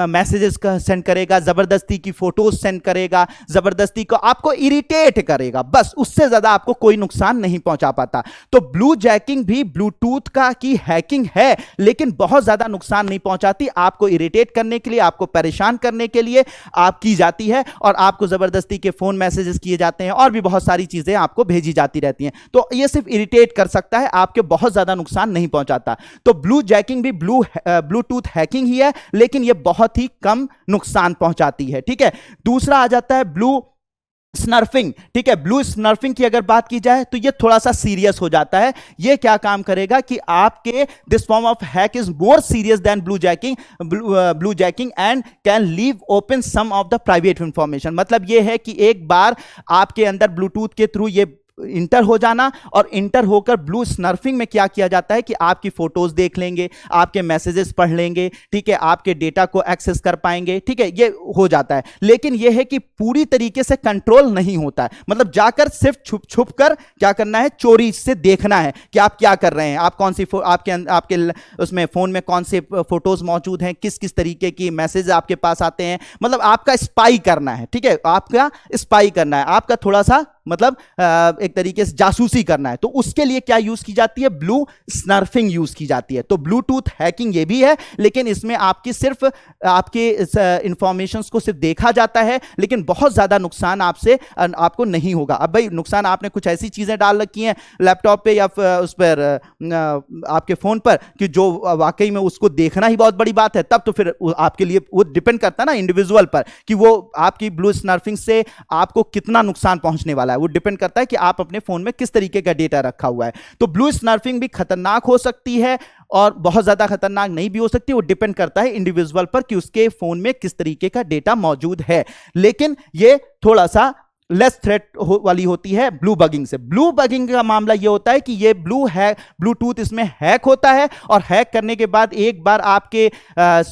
मैसेजेस सेंड करेगा, जबरदस्ती की फोटोज सेंड करेगा, जबरदस्ती को आपको इरिटेट करेगा, बस उससे ज्यादा आपको कोई नुकसान नहीं पहुंचा पाता। तो ब्लू जैकिंग भी ब्लूटूथ का की हैकिंग है, लेकिन बहुत ज्यादा नुकसान नहीं पहुंचाती। आपको इरिटेट करने के लिए, आपको परेशान करने के लिए आप की जाती है और आपको जबरदस्ती के फोन मैसेजेस किए जाते हैं और भी बहुत सारी चीजें आपको भेजी जाती रहती हैं। तो ये सिर्फ इरिटेट कर सकता है, आपके बहुत ज्यादा नुकसान नहीं पहुंचाता। तो ब्लू जैकिंग भी ब्लूटूथ हैकिंग ही है, लेकिन यह बहुत ही कम नुकसान पहुंचाती है, ठीक है। दूसरा आ जाता है ब्लू स्नर्फिंग, ठीक है। ब्लू स्नर्फिंग की अगर बात की जाए तो ये थोड़ा सा सीरियस हो जाता है। ये क्या काम करेगा कि आपके this form of hack is more serious than bluejacking and can leave open some of the private information. मतलब ये है कि एक बार आपके अंदर ब्लूटूथ के थ्रू ये इंटर हो जाना, और इंटर होकर ब्लू स्नर्फिंग में क्या किया जाता है कि आपकी फोटोज देख लेंगे, आपके मैसेजेस पढ़ लेंगे, ठीक है, आपके डेटा को एक्सेस कर पाएंगे, ठीक है, ये हो जाता है। लेकिन ये है कि पूरी तरीके से कंट्रोल नहीं होता है। मतलब जाकर सिर्फ छुप छुप कर क्या करना है, चोरी से देखना है कि आप क्या कर रहे हैं, आप कौन सी आपके उसमें फोन में कौन से फोटोज मौजूद हैं, किस किस तरीके की मैसेज आपके पास आते हैं। मतलब आपका स्पाई करना है, ठीक है, आपका स्पाई करना है, आपका थोड़ा सा मतलब एक तरीके से जासूसी करना है। तो उसके लिए क्या यूज की जाती है, ब्लू स्नर्फिंग यूज की जाती है। तो ब्लूटूथ हैकिंग ये भी है, लेकिन इसमें आपकी सिर्फ आपके इंफॉर्मेशंस को सिर्फ देखा जाता है, लेकिन बहुत ज्यादा नुकसान आपको नहीं होगा। अब भाई नुकसान, आपने कुछ ऐसी चीजें डाल रखी हैं लैपटॉप पे या उस पर आपके फोन पर कि जो वाकई में उसको देखना ही बहुत बड़ी बात है, तब तो फिर आपके लिए वो डिपेंड करता है ना इंडिविजुअल पर कि वो आपकी ब्लू स्नर्फिंग से आपको कितना नुकसान पहुंचने वाला है। वो डिपेंड करता है कि आप अपने फोन में किस तरीके का डेटा रखा हुआ है। तो ब्लू स्नर्फिंग भी खतरनाक हो सकती है और बहुत ज्यादा खतरनाक नहीं भी हो सकती। वो डिपेंड करता है इंडिविजुअल पर कि उसके फोन में किस तरीके का डेटा मौजूद है। लेकिन ये थोड़ा सा लेस थ्रेट वाली होती है ब्लू बगिंग से। ब्लू बगिंग का मामला ये होता है कि ये ब्लूटूथ इसमें हैक होता है और हैक करने के बाद एक बार आपके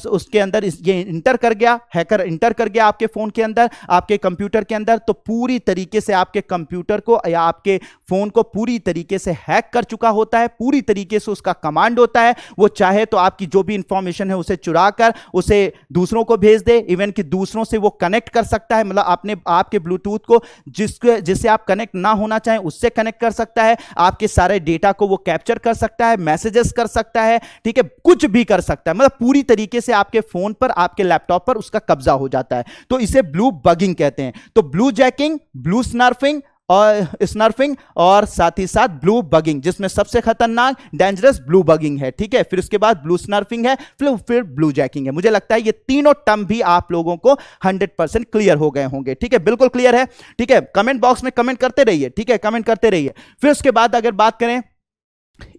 उसके अंदर ये इंटर कर गया, हैकर इंटर कर गया आपके फोन के अंदर, आपके कंप्यूटर के अंदर, तो पूरी तरीके से आपके कंप्यूटर को या आपके फोन को पूरी तरीके से हैक कर चुका होता है। पूरी तरीके से उसका कमांड होता है, वो चाहे तो आपकी जो भी इंफॉर्मेशन है उसे चुरा कर उसे दूसरों को भेज दे, इवन कि दूसरों से वो कनेक्ट कर सकता है। मतलब आपके ब्लूटूथ को जिससे आप कनेक्ट ना होना चाहें उससे कनेक्ट कर सकता है, आपके सारे डेटा को वो कैप्चर कर सकता है, मैसेजेस कर सकता है, ठीक है, कुछ भी कर सकता है। मतलब पूरी तरीके से आपके फोन पर, आपके लैपटॉप पर उसका कब्जा हो जाता है। तो इसे ब्लू बगिंग कहते हैं। तो ब्लू जैकिंग, ब्लू स्नर्फिंग और साथ ही साथ ब्लू बगिंग, जिसमें सबसे खतरनाक डेंजरस ब्लू बगिंग है, ठीक है, फिर उसके बाद ब्लू स्नर्फिंग है, फिर ब्लू जैकिंग है। मुझे लगता है ये तीनों टर्म भी आप लोगों को 100% क्लियर हो गए होंगे, ठीक है, बिल्कुल क्लियर है, ठीक है। कमेंट बॉक्स में कमेंट करते रहिए, ठीक है, कमेंट करते रहिए। फिर उसके बाद अगर बात करें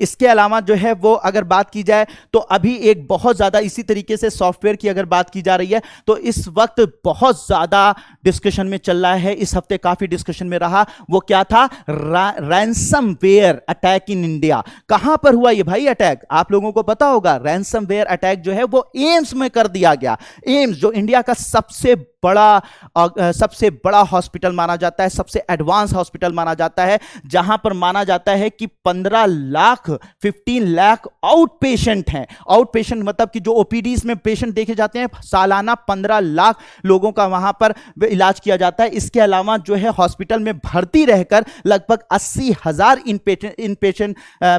इसके अलावा जो है वो अगर बात की जाए तो अभी एक बहुत ज्यादा इसी तरीके से सॉफ्टवेयर की अगर बात की जा रही है तो इस वक्त बहुत ज्यादा डिस्कशन में चल रहा है, इस हफ्ते काफी डिस्कशन में रहा। वो क्या था, रैंसमवेयर अटैक इन इंडिया। कहां पर हुआ ये भाई अटैक, आप लोगों को पता होगा। रैंसमवेयर अटैक जो है वो एम्स में कर दिया गया। एम्स जो इंडिया का सबसे बड़ा हॉस्पिटल माना जाता है, सबसे एडवांस हॉस्पिटल माना जाता है, जहां पर माना जाता है कि 15 लाख आउट पेशेंट हैं। आउट पेशेंट मतलब कि जो ओपीडीज में पेशेंट देखे जाते हैं, सालाना 15 लाख लोगों का वहां पर इलाज किया जाता है। इसके अलावा जो है हॉस्पिटल में भर्ती रहकर लगभग 80,000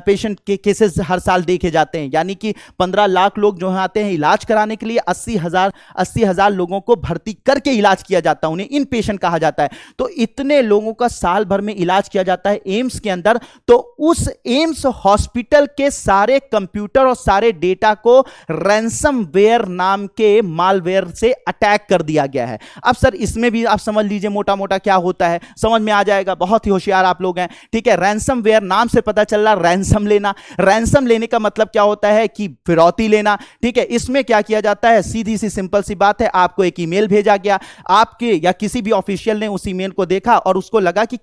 पेशेंट के केसेस हर साल देखे जाते हैं। यानी कि 15 लाख लोग जो आते हैं इलाज कराने के लिए, 80,000 लोगों को भर्ती करके इलाज किया जाता है, उन्हें इन पेशेंट कहा जाता है। तो इतने लोगों का साल भर में इलाज किया जाता है एम्स के अंदर। तो उस एम्स हॉस्पिटल के सारे कंप्यूटर और सारे डेटा को रैंसमवेयर नाम के मालवेयर से अटैक कर दिया गया है। अब सर इसमें भी आप समझ लीजिए मोटा मोटा क्या होता है, समझ में आ जाएगा, बहुत ही होशियार आप लोग हैं, ठीक है। रैंसमवेयर नाम से पता चल रहा, रैंसम लेना। रैंसम लेने का मतलब क्या होता है कि फिरौती लेना, ठीक है। इसमें क्या किया जाता है, सीधी सी सिंपल सी बात है, आपको एक ईमेल भेजा गया, आपके या किसी भी ऑफिशियल ने उस ईमेल को देखा और उसको लगा कि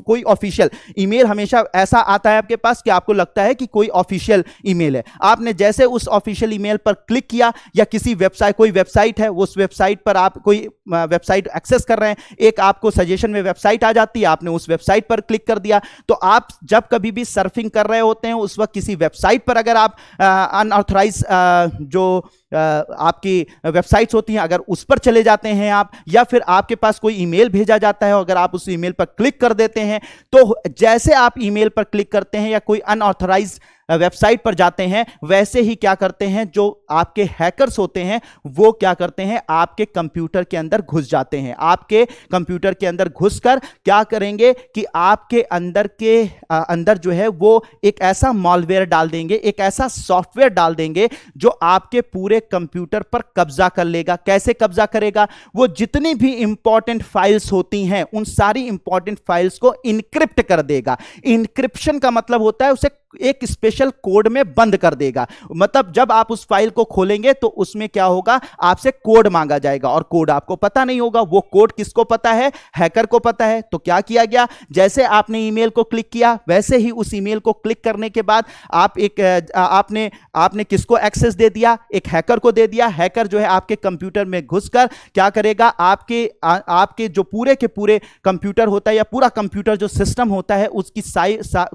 कोई ऑफिशियल ईमेल, हमेशा ऐसा आता है आपके पास कि आपको लगता है कि कोई ऑफिशियल ईमेल है। आपने जैसे उस ऑफिशियल ईमेल पर क्लिक किया, या किसी वेबसाइट, कोई वेबसाइट है, उस वेबसाइट पर आप कोई वेबसाइट एक्सेस कर रहे हैं, एक आपको सजेशन में वेबसाइट आ जाती है, आपने उस वेबसाइट पर क्लिक कर दिया। तो आप जब कभी भी सर्फिंग कर रहे होते हैं उस वक्त किसी वेबसाइट पर अगर आप अनऑथराइज जो आपकी वेबसाइट्स होती हैं, अगर उस पर चले जाते हैं आप, या फिर आपके पास कोई ईमेल भेजा जाता है, अगर आप उस ईमेल पर क्लिक कर देते हैं, तो जैसे आप ईमेल पर क्लिक करते हैं या कोई अनऑथराइज वेबसाइट पर जाते हैं, वैसे ही क्या करते हैं, जो आपके हैकर्स होते हैं वो क्या करते हैं, आपके कंप्यूटर के अंदर घुस जाते हैं। आपके कंप्यूटर के अंदर घुसकर क्या करेंगे कि आपके अंदर जो है वो एक ऐसा मॉलवेयर डाल देंगे, एक ऐसा सॉफ्टवेयर डाल देंगे जो आपके पूरे कंप्यूटर पर कब्जा कर लेगा। कैसे कब्जा करेगा, वो जितनी भी इंपॉर्टेंट फाइल्स होती हैं उन सारी इंपॉर्टेंट फाइल्स को इनक्रिप्ट कर देगा। इनक्रिप्शन का मतलब होता है उसे एक स्पेशल कोड में बंद कर देगा। मतलब जब आप उस फाइल को खोलेंगे तो उसमें क्या होगा, आपसे कोड मांगा जाएगा और कोड आपको पता नहीं होगा। वो कोड किसको पता है, हैकर को पता है। तो क्या किया गया, जैसे आपने ईमेल को क्लिक किया, वैसे ही उस ईमेल को क्लिक करने के बाद आपने किसको एक्सेस दे दिया, एक हैकर को दे दिया। हैकर जो है आपके कंप्यूटर में घुसकर क्या करेगा, आपके जो पूरे के पूरे कंप्यूटर होता है या पूरा कंप्यूटर जो सिस्टम होता है उसकी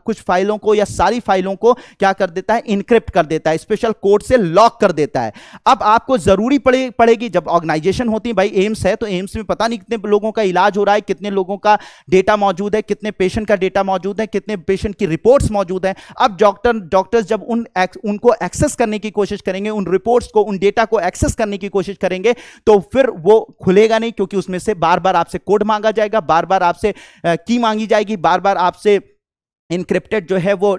कुछ फाइलों को या सारी फाइलों को क्या कर देता है, इनक्रिप्ट कर देता है, स्पेशल कोड से लॉक कर देता है। अब आपको जरूरी पड़ेगी, जब ऑर्गेनाइजेशन होती है, भाई एम्स है तो एम्स में पता नहीं कितने लोगों का इलाज हो रहा है, कितने लोगों का डेटा मौजूद है, कितने पेशेंट का डेटा मौजूद है, कितने पेशेंट की रिपोर्ट्स मौजूद है। अब डॉक्टर्स जब उनको एक्सेस करने की कोशिश करेंगे, उन रिपोर्ट्स को, उन डेटा को एक्सेस करने की कोशिश करेंगे, तो फिर वो खुलेगा नहीं, क्योंकि उसमें से बार बार आपसे कोड मांगा जाएगा, बार बार आपसे की मांगी जाएगी, बार बार आपसे इनक्रिप्टेड जो है वो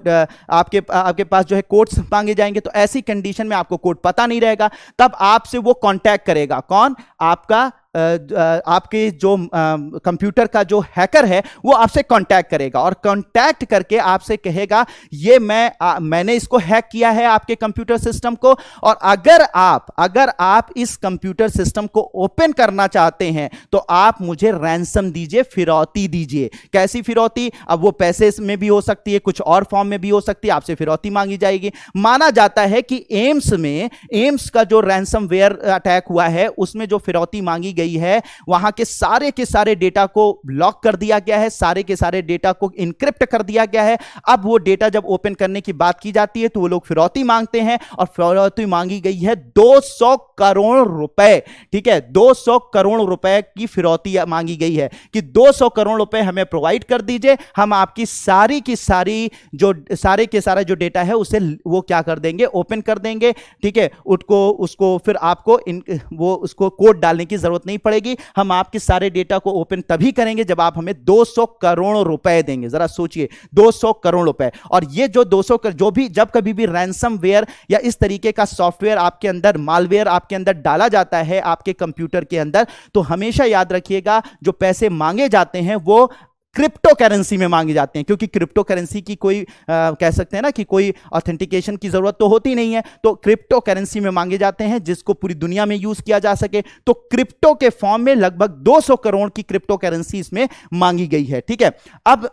आपके पास जो है कोड्स मांगे जाएंगे। तो ऐसी कंडीशन में आपको कोड पता नहीं रहेगा, तब आपसे वो कांटेक्ट करेगा। कौन, आपके जो कंप्यूटर का जो हैकर है वो आपसे कांटेक्ट करेगा और कांटेक्ट करके आपसे कहेगा ये मैंने इसको हैक किया है आपके कंप्यूटर सिस्टम को, और अगर आप इस कंप्यूटर सिस्टम को ओपन करना चाहते हैं तो आप मुझे रैंसम दीजिए, फिरौती दीजिए। कैसी फिरौती, अब वो पैसे में भी हो सकती है, कुछ और फॉर्म में भी हो सकती है, आपसे फिरौती मांगी जाएगी। माना जाता है कि एम्स का जो रैंसमवेयर अटैक हुआ है उसमें जो फिरौती मांगी गई है, वहां के सारे डेटा को लॉक कर दिया गया है, सारे के सारे डेटा को इनक्रिप्ट कर दिया गया है। अब वो डेटा जब ओपन करने की बात की जाती है तो वो लोग फिरौती मांगते हैं, और फिरौती मांगी गई है 200 करोड़ रुपए। ठीक है, 200 करोड़ रुपए की फिरौती मांगी गई है कि 200 करोड़ रुपए हमें प्रोवाइड कर दीजिए, हम आपकी सारी की सारी जो सारे के सारा जो डेटा है उसे वो क्या कर देंगे, ओपन कर देंगे। ठीक है, उसको फिर आपको उसको कोड डालने की जरूरत नहीं पड़ेगी, हम आपके सारे डेटा को ओपन तभी करेंगे जब आप हमें 200 करोड़ रुपए देंगे। जरा सोचिए, 200 करोड़ रुपए। और ये जो 200 जो भी जब कभी भी रैंसमवेयर या इस तरीके का सॉफ्टवेयर आपके अंदर, मालवेयर आपके अंदर डाला जाता है आपके कंप्यूटर के अंदर, तो हमेशा याद रखिएगा जो पैसे मांगे जाते हैं वो क्रिप्टो करेंसी में मांगे जाते हैं, क्योंकि क्रिप्टो करेंसी की कोई कह सकते हैं ना कि कोई ऑथेंटिकेशन की जरूरत तो होती नहीं है, तो क्रिप्टो करेंसी में मांगे जाते हैं जिसको पूरी दुनिया में यूज किया जा सके। तो क्रिप्टो के फॉर्म में लगभग 200 करोड़ की क्रिप्टो करेंसी इसमें मांगी गई है। ठीक है, अब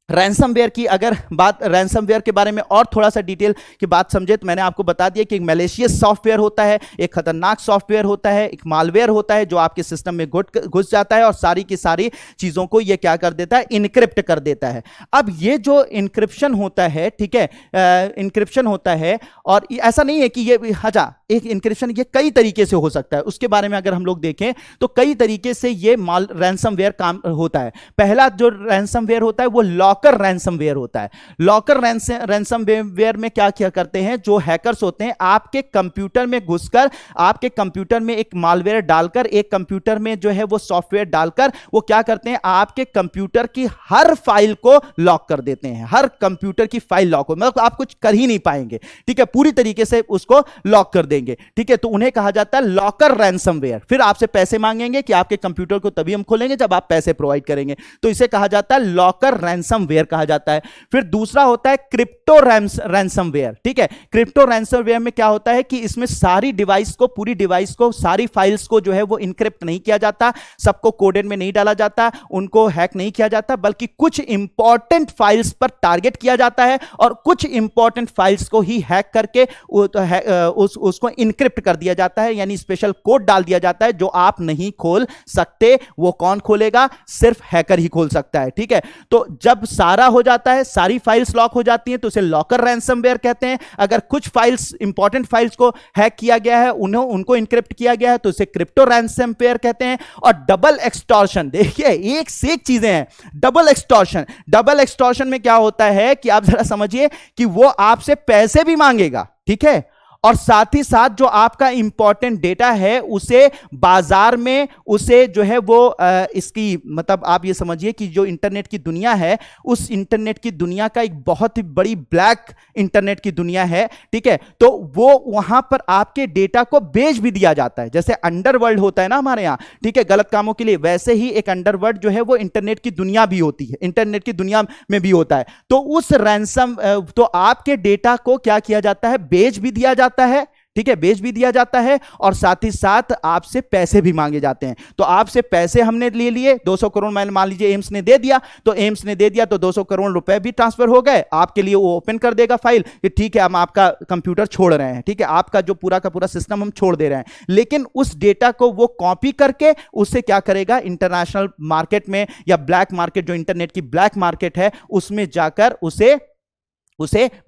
रैंसमवेयर की अगर बात, रैंसमवेयर के बारे में और थोड़ा सा डिटेल की बात समझे तो मैंने आपको बता दिया कि एक मैलिशियस सॉफ्टवेयर होता है, एक खतरनाक सॉफ्टवेयर होता है, एक मालवेयर होता है जो आपके सिस्टम में घुस जाता है और सारी की सारी चीज़ों को ये क्या कर देता है, इनक्रिप्ट कर देता है। अब ये जो इनक्रिप्शन होता है, ठीक है, इनक्रिप्शन होता है, और ऐसा नहीं है कि ये एक इनक्रिप्शन ये कई तरीके से हो सकता है, उसके बारे में अगर हम लोग देखें तो कई तरीके से ये रैंसमवेयर काम होता है। पहला जो रैंसमवेयर होता है वो लॉकर रैंसमवेयर होता है। लॉकर रैंसमवेयर में क्या क्या करते हैं, जो हैकर्स होते हैं आपके कंप्यूटर में घुसकर, आपके कंप्यूटर में एक मालवेयर डालकर, एक कंप्यूटर में जो है वो सॉफ्टवेयर डालकर, वो क्या करते हैं आपके कंप्यूटर की हर फाइल को लॉक कर देते हैं। हर कंप्यूटर की फाइल लॉक हो, मतलब आप कुछ कर ही नहीं पाएंगे, ठीक है, पूरी तरीके से उसको लॉक कर देंगे, ठीक है। तो उन्हें कहा जाता है लॉकर रैंसमवेयर। फिर आपसे पैसे मांगेंगे कि आपके कंप्यूटर को तभी हम खोलेंगे जब आप पैसे प्रोवाइड करेंगे, तो इसे कहा जाता है लॉकर रैंसमवेयर कहा जाता है। फिर दूसरा होता है क्रिप्टो रैंसमवेयर, ठीक है। क्रिप्टो रैंसमवेयर में क्या होता है कि इसमें सारी डिवाइस को, पूरी डिवाइस को, सारी फाइल्स को जो है वो इनक्रिप्ट नहीं किया जाता, सबको कोडेड में नहीं डाला जाता, उनको हैक नहीं किया जाता, बल्कि कुछ इंपॉर्टेंट फाइल्स पर टारगेट किया जाता है और कुछ इंपॉर्टेंट फाइल्स को ही हैक करके उसको इनक्रिप्ट कर दिया जाता है, यानी स्पेशल कोड डाल दिया जाता है जो आप नहीं खोल सकते। वो कौन खोलेगा, सिर्फ हैकर ही खोल सकता है, ठीक है। तो जब सारा हो जाता है, सारी फाइल्स लॉक हो जाती हैं, तो उसे लॉकर रैंसमवेयर कहते हैं। अगर कुछ फाइल्स, इंपॉर्टेंट फाइल्स को हैक किया गया है, उनको इनक्रिप्ट किया गया है, तो उसे क्रिप्टो रैंसमवेयर कहते हैं। और डबल एक्सटॉर्शन, देखिए एक से एक चीजें हैं। डबल एक्सटॉर्शन में क्या होता है कि आप जरा समझिए कि वो आपसे पैसे भी मांगेगा, ठीक है, और साथ ही साथ जो आपका इंपॉर्टेंट डेटा है उसे बाजार में, उसे जो है वो इसकी, मतलब आप ये समझिए कि जो इंटरनेट की दुनिया है, उस इंटरनेट की दुनिया का एक बहुत ही बड़ी ब्लैक इंटरनेट की दुनिया है, ठीक है। तो वो वहां पर आपके डेटा को बेच भी दिया जाता है। जैसे अंडरवर्ल्ड होता है ना हमारे यहाँ, ठीक है, गलत कामों के लिए, वैसे ही एक अंडरवर्ल्ड जो है वो इंटरनेट की दुनिया भी होती है, इंटरनेट की दुनिया में भी होता है। तो उस रैंसम, तो आपके डेटा को क्या किया जाता है, बेच भी दिया जाता है, ठीक है, बेच भी दिया जाता है, और साथ ही साथ आपसे पैसे भी मांगे जाते हैं। तो आपसे पैसे हमने ले लिए, 200 करोड़ मान लीजिए एम्स ने दे दिया, तो एम्स ने दे दिया तो 200 करोड़ रुपए भी ट्रांसफर हो गए आपके लिए। वो ओपन कर देगा फाइल कि ठीक है, हम आपका कंप्यूटर छोड़ रहे हैं, ठीक है, आपका जो पूरा का पूरा सिस्टम हम छोड़ दे रहे हैं। लेकिन उस डेटा को वो कॉपी करके उससे क्या करेगा, इंटरनेशनल मार्केट में या ब्लैक मार्केट, जो इंटरनेट की ब्लैक मार्केट है, उसमें जाकर उसे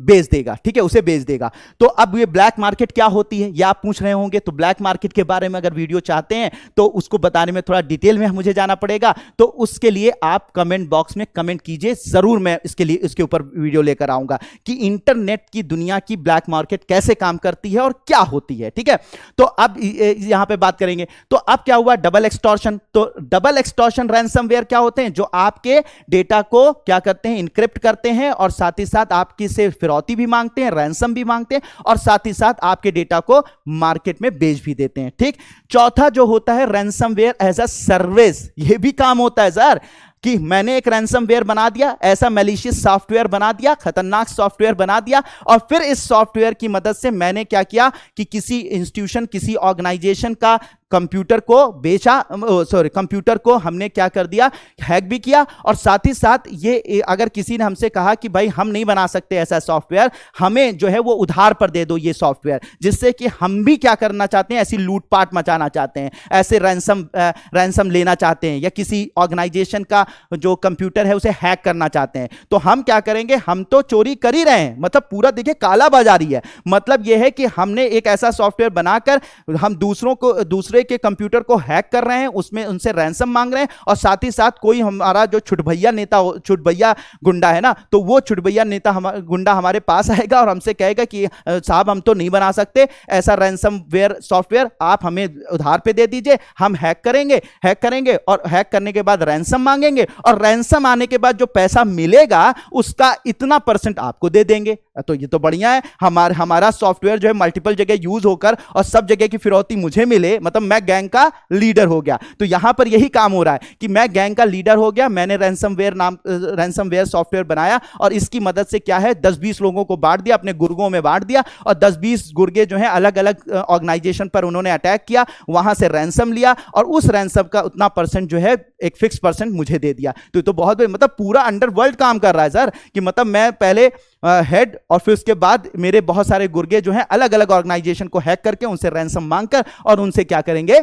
बेच देगा, ठीक है, उसे बेच देगा। तो अब ये ब्लैक मार्केट क्या होती है, ये आप पूछ रहे होंगे। तो ब्लैक मार्केट के बारे में अगर वीडियो चाहते हैं तो उसको बताने में थोड़ा डिटेल में मुझे जाना पड़ेगा, तो उसके लिए आप कमेंट बॉक्स में कमेंट कीजिए, जरूर मैं इसके ऊपर वीडियो लेकर आऊंगा कि इंटरनेट की दुनिया की ब्लैक मार्केट कैसे काम करती है और क्या होती है, ठीक है। तो अब यहां पे बात करेंगे। तो अब क्या हुआ, डबल एक्सटॉर्शन। तो डबल एक्सटॉर्शन रैंसमवेयर क्या होते हैं, जो आपके डेटा को क्या करते हैं, इनक्रिप्ट करते हैं, और साथ ही साथ आप से फिरौती भी मांगते हैं, रैंसम भी मांगते हैं, और साथ ही साथ आपके डेटा को मार्केट में बेच भी देते हैं, ठीक। चौथा जो होता है रैंसमवेयर एज अ सर्विस, ये भी काम होता है सर, कि मैंने एक रैंसमवेयर बना दिया, ऐसा मैलिशियस सॉफ्टवेयर बना दिया, खतरनाक सॉफ्टवेयर बना दिया, और फिर इस सॉफ्टवेयर की मदद से मैंने क्या किया कि किसी इंस्टीट्यूशन, किसी ऑर्गेनाइजेशन का कंप्यूटर को बेचा, कंप्यूटर को हमने क्या कर दिया, हैक भी किया। और साथ ही साथ ये अगर किसी ने हमसे कहा कि भाई हम नहीं बना सकते ऐसा सॉफ्टवेयर, हमें जो है वो उधार पर दे दो ये सॉफ्टवेयर, जिससे कि हम भी क्या करना चाहते हैं, ऐसी लूटपाट मचाना चाहते हैं, ऐसे रैंसम लेना चाहते हैं, या किसी ऑर्गेनाइजेशन का जो कंप्यूटर है उसे हैक करना चाहते हैं, तो हम क्या करेंगे, हम तो चोरी कर ही रहे हैं, मतलब पूरा देखिए काला बाजारी है। मतलब यह है कि हमने एक ऐसा सॉफ्टवेयर बनाकर हम दूसरे के कंप्यूटर को हैक कर रहे हैं, उसमें उनसे रैंसम मांग रहे हैं, और साथ ही साथ कोई हमारा जो छुटभैया नेता, छुटभैया गुंडा है ना, तो वो छुटभैया नेता गुंडा हमारे पास आएगा और हमसे कहेगा कि साहब हम तो नहीं बना सकते ऐसा रैंसमवेयर सॉफ्टवेयर, आप हमें उधार पे दे दीजिए, हम हैक करेंगे और हैक करने के बाद रैंसम मांगेंगे, और रैंसम आने के बाद जो पैसा मिलेगा उसका इतना % आपको दे देंगे। तो ये तो बढ़िया है, हमारा सॉफ्टवेयर जो है मल्टीपल जगह यूज होकर और सब जगह की फिरौती मुझे मिले, मतलब मैं गैंग का लीडर हो गया। तो यहां पर यही काम हो रहा है कि मैं गैंग का लीडर हो गया, मैंने रैंसमवेयर सॉफ्टवेयर बनाया, और इसकी मदद से क्या है, 10-20 लोगों को बांट दिया, अपने गुर्गों में बांट दिया, और 10-20 गुर्गे जो है अलग अलग ऑर्गेनाइजेशन पर उन्होंने अटैक किया, वहां से रैंसम लिया, और उस रैंसम का उतना % जो है एक फिक्स % मुझे दे दिया। तो बहुत मतलब पूरा अंडरवर्ल्ड काम कर रहा है सर, कि मतलब मैं पहले हेड, और फिर उसके बाद मेरे बहुत सारे गुर्गे जो हैं अलग अलग ऑर्गेनाइजेशन को हैक करके उनसे रैंसम मांगकर और उनसे क्या करेंगे,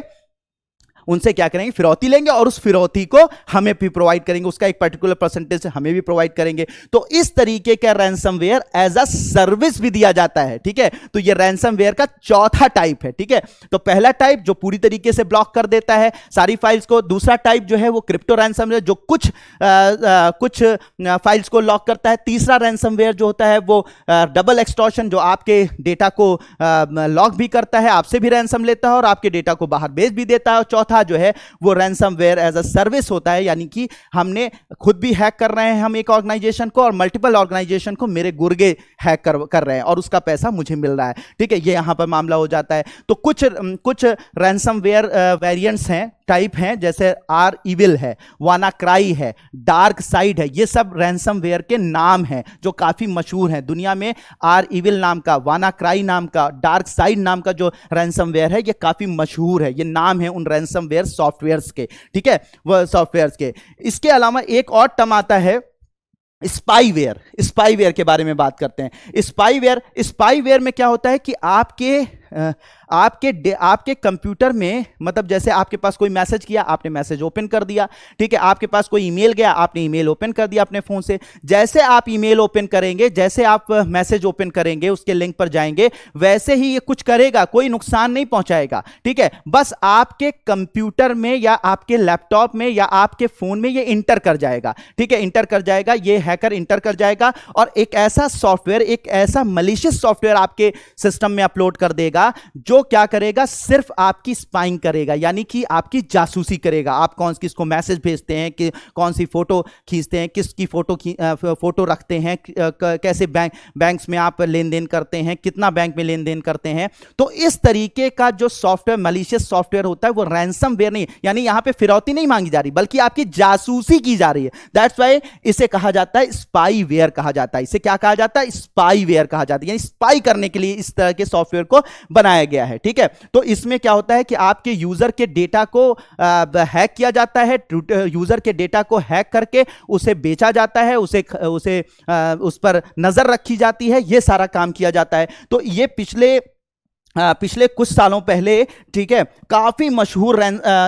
उनसे क्या करेंगे, फिरौती लेंगे और उस फिरौती को हमें भी प्रोवाइड करेंगे, उसका एक पर्टिकुलर परसेंटेज से हमें भी प्रोवाइड करेंगे। तो इस तरीके का रैंसमवेयर एज अ सर्विस भी दिया जाता है, ठीक है। तो ये रैंसमवेयर का चौथा टाइप है, ठीक है। तो पहला टाइप जो पूरी तरीके से ब्लॉक कर देता है सारी फाइल्स को, दूसरा टाइप जो है वो क्रिप्टो रैंसमवेयर जो कुछ फाइल्स को लॉक करता है, तीसरा रैंसमवेयर जो होता है वो डबल एक्सटॉर्शन जो आपके डेटा को लॉक भी करता है, आपसे भी रैंसम लेता है और आपके डेटा को बाहर भेज भी देता है, और चौथा जो है वो रैंसमवेयर एज अ सर्विस होता है, यानी कि हमने खुद भी हैक कर रहे हैं हम एक ऑर्गेनाइजेशन को और मल्टीपल ऑर्गेनाइजेशन को मेरे गुर्गे हैक कर रहे हैं और उसका पैसा मुझे मिल रहा है, ठीक है। ये यहां पर मामला हो जाता है। तो कुछ रैंसमवेयर वेरिएंट्स हैं, टाइप हैं, जैसे आर इविल है, वानाक्राई है, डार्क साइड है, ये सब रैंसमवेयर के नाम हैं जो काफी मशहूर हैं दुनिया में। आर इविल नाम का, वानाक्राई नाम का, डार्क साइड नाम का जो रैंसमवेयर है ये काफी मशहूर है, ये नाम है उन रैंसमवेयर सॉफ्टवेयर्स के, ठीक है, वह सॉफ्टवेयर्स के। इसके अलावा एक और टर्म आता है स्पाईवेयर। स्पाईवेयर के बारे में बात करते हैं। स्पाईवेयर में क्या होता है कि आपके कंप्यूटर में, मतलब जैसे आपके पास कोई मैसेज किया, आपने मैसेज ओपन कर दिया, ठीक है, आपके पास कोई ईमेल गया, आपने ईमेल ओपन कर दिया अपने फोन से। जैसे आप ईमेल ओपन करेंगे, जैसे आप मैसेज ओपन करेंगे, उसके लिंक पर जाएंगे, वैसे ही ये कुछ करेगा, कोई नुकसान नहीं पहुंचाएगा, ठीक है। बस आपके कंप्यूटर में या आपके लैपटॉप में या आपके फोन में ये इंटर कर जाएगा, ठीक है, इंटर कर जाएगा, ये हैकर इंटर कर जाएगा और एक ऐसा सॉफ्टवेयर, एक ऐसा मलिशियस सॉफ्टवेयर आपके सिस्टम में अपलोड कर देगा जो क्या करेगा, सिर्फ आपकी स्पाइंग करेगा, यानी कि आपकी जासूसी करेगा। आप किसको मैसेज भेजते हैं, कि कौन सी फोटो खींचते हैं, किसकी फोटो रखते हैं, कैसे बैंक्स में आप लेन देन करते हैं, कितना बैंक में लेन देन करते हैं। तो इस तरीके का जो सॉफ्टवेयर, मलिशियस सॉफ्टवेयर होता है, वो रैंसमवेयर नहीं, यानी यहां पे फिरौती नहीं मांगी जा रही बल्कि आपकी जासूसी की जा रही है। दैट्स वाई इसे कहा जाता है स्पाईवेयर कहा जाता है। इसे क्या कहा जाता है, स्पाईवेयर कहा जाता है, यानी स्पाई करने के लिए इस तरह के सॉफ्टवेयर को बनाया गया है, ठीक है। तो इसमें क्या होता है कि आपके यूजर के डेटा को हैक किया जाता है, यूजर के डेटा को हैक करके उसे बेचा जाता है, उस पर नजर रखी जाती है, यह सारा काम किया जाता है। तो ये पिछले कुछ सालों पहले, ठीक है, काफी मशहूर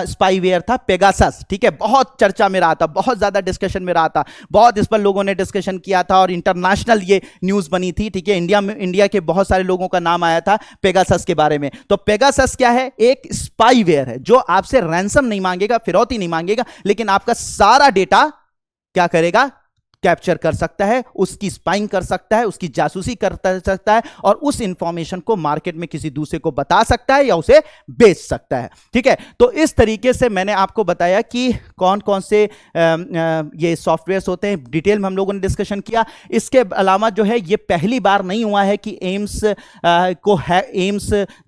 स्पाईवेयर था पेगासस, ठीक है, बहुत चर्चा में रहा था, बहुत ज्यादा डिस्कशन में रहा था, बहुत इस पर लोगों ने डिस्कशन किया था और इंटरनेशनल ये न्यूज बनी थी, ठीक है। इंडिया के बहुत सारे लोगों का नाम आया था पेगासस के बारे में। तो पेगासस क्या है, एक स्पाईवेयर है जो आपसे रैंसम नहीं मांगेगा, फिरौती नहीं मांगेगा, लेकिन आपका सारा डेटा क्या करेगा, कैप्चर कर सकता है, उसकी स्पाइंग कर सकता है, उसकी जासूसी कर सकता है और उस इंफॉर्मेशन को मार्केट में किसी दूसरे को बता सकता है या उसे बेच सकता है, ठीक है। तो इस तरीके से मैंने आपको बताया कि कौन कौन से ये सॉफ्टवेयर्स होते हैं, डिटेल में हम लोगों ने डिस्कशन किया। इसके अलावा जो है, ये पहली बार नहीं हुआ है कि एम्स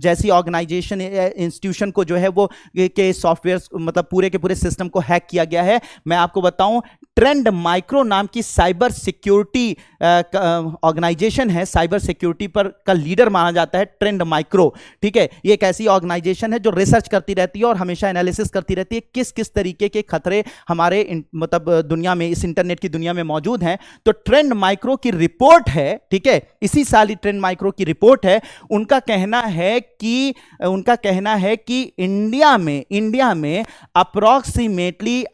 जैसी ऑर्गेनाइजेशन, इंस्टीट्यूशन को जो है वो के सॉफ्टवेयर, मतलब पूरे के पूरे सिस्टम को हैक किया गया है। मैं आपको बताऊं, ट्रेंड माइक्रो नाम की साइबर सिक्योरिटी ऑर्गेनाइजेशन है, साइबर सिक्योरिटी पर का लीडर माना जाता है ट्रेंड माइक्रो, ठीक है। ये एक ऐसी ऑर्गेनाइजेशन है जो रिसर्च करती रहती है और हमेशा एनालिसिस करती रहती है किस किस तरीके के खतरे हमारे मतलब दुनिया में, इस इंटरनेट की दुनिया में मौजूद हैं। तो ट्रेंड माइक्रो की रिपोर्ट है, ठीक है, इसी साल ही ट्रेंड माइक्रो की रिपोर्ट है। उनका कहना है कि इंडिया में अप्रोक्सीमेटली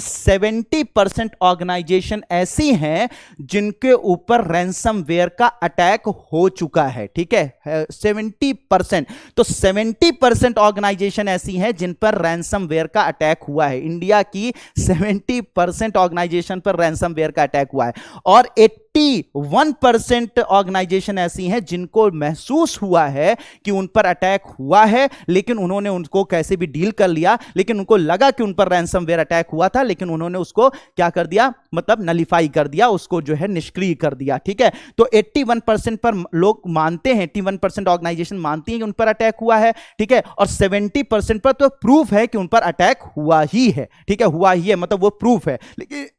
70% ऑर्गेनाइजेशन ऐसी हैं जिनके ऊपर रैंसमवेयर का अटैक हो चुका है, ठीक है, 70%। तो 70% ऑर्गेनाइजेशन ऐसी हैं जिन पर रैंसमवेयर का अटैक हुआ है। इंडिया की 70% ऑर्गेनाइजेशन पर रैंसमवेयर का अटैक हुआ है और 81% ऑर्गेनाइजेशन ऐसी हैं जिनको महसूस हुआ है कि उन पर अटैक हुआ है, लेकिन उन्होंने उनको कैसे भी डील कर लिया। लेकिन उनको लगा कि उन पर रैंसमवेयर अटैक हुआ था, लेकिन उन्होंने उसको क्या कर दिया, मतलब नलिफाई कर दिया, उसको जो है निष्क्रिय कर दिया, ठीक है। तो 81% पर लोग मानते हैं, 81% ऑर्गेनाइजेशन मानती हैं कि उन पर अटैक हुआ है, ठीक है, और 70% पर तो प्रूफ है कि उन पर अटैक हुआ ही है, ठीक है, हुआ ही है, मतलब वो प्रूफ है,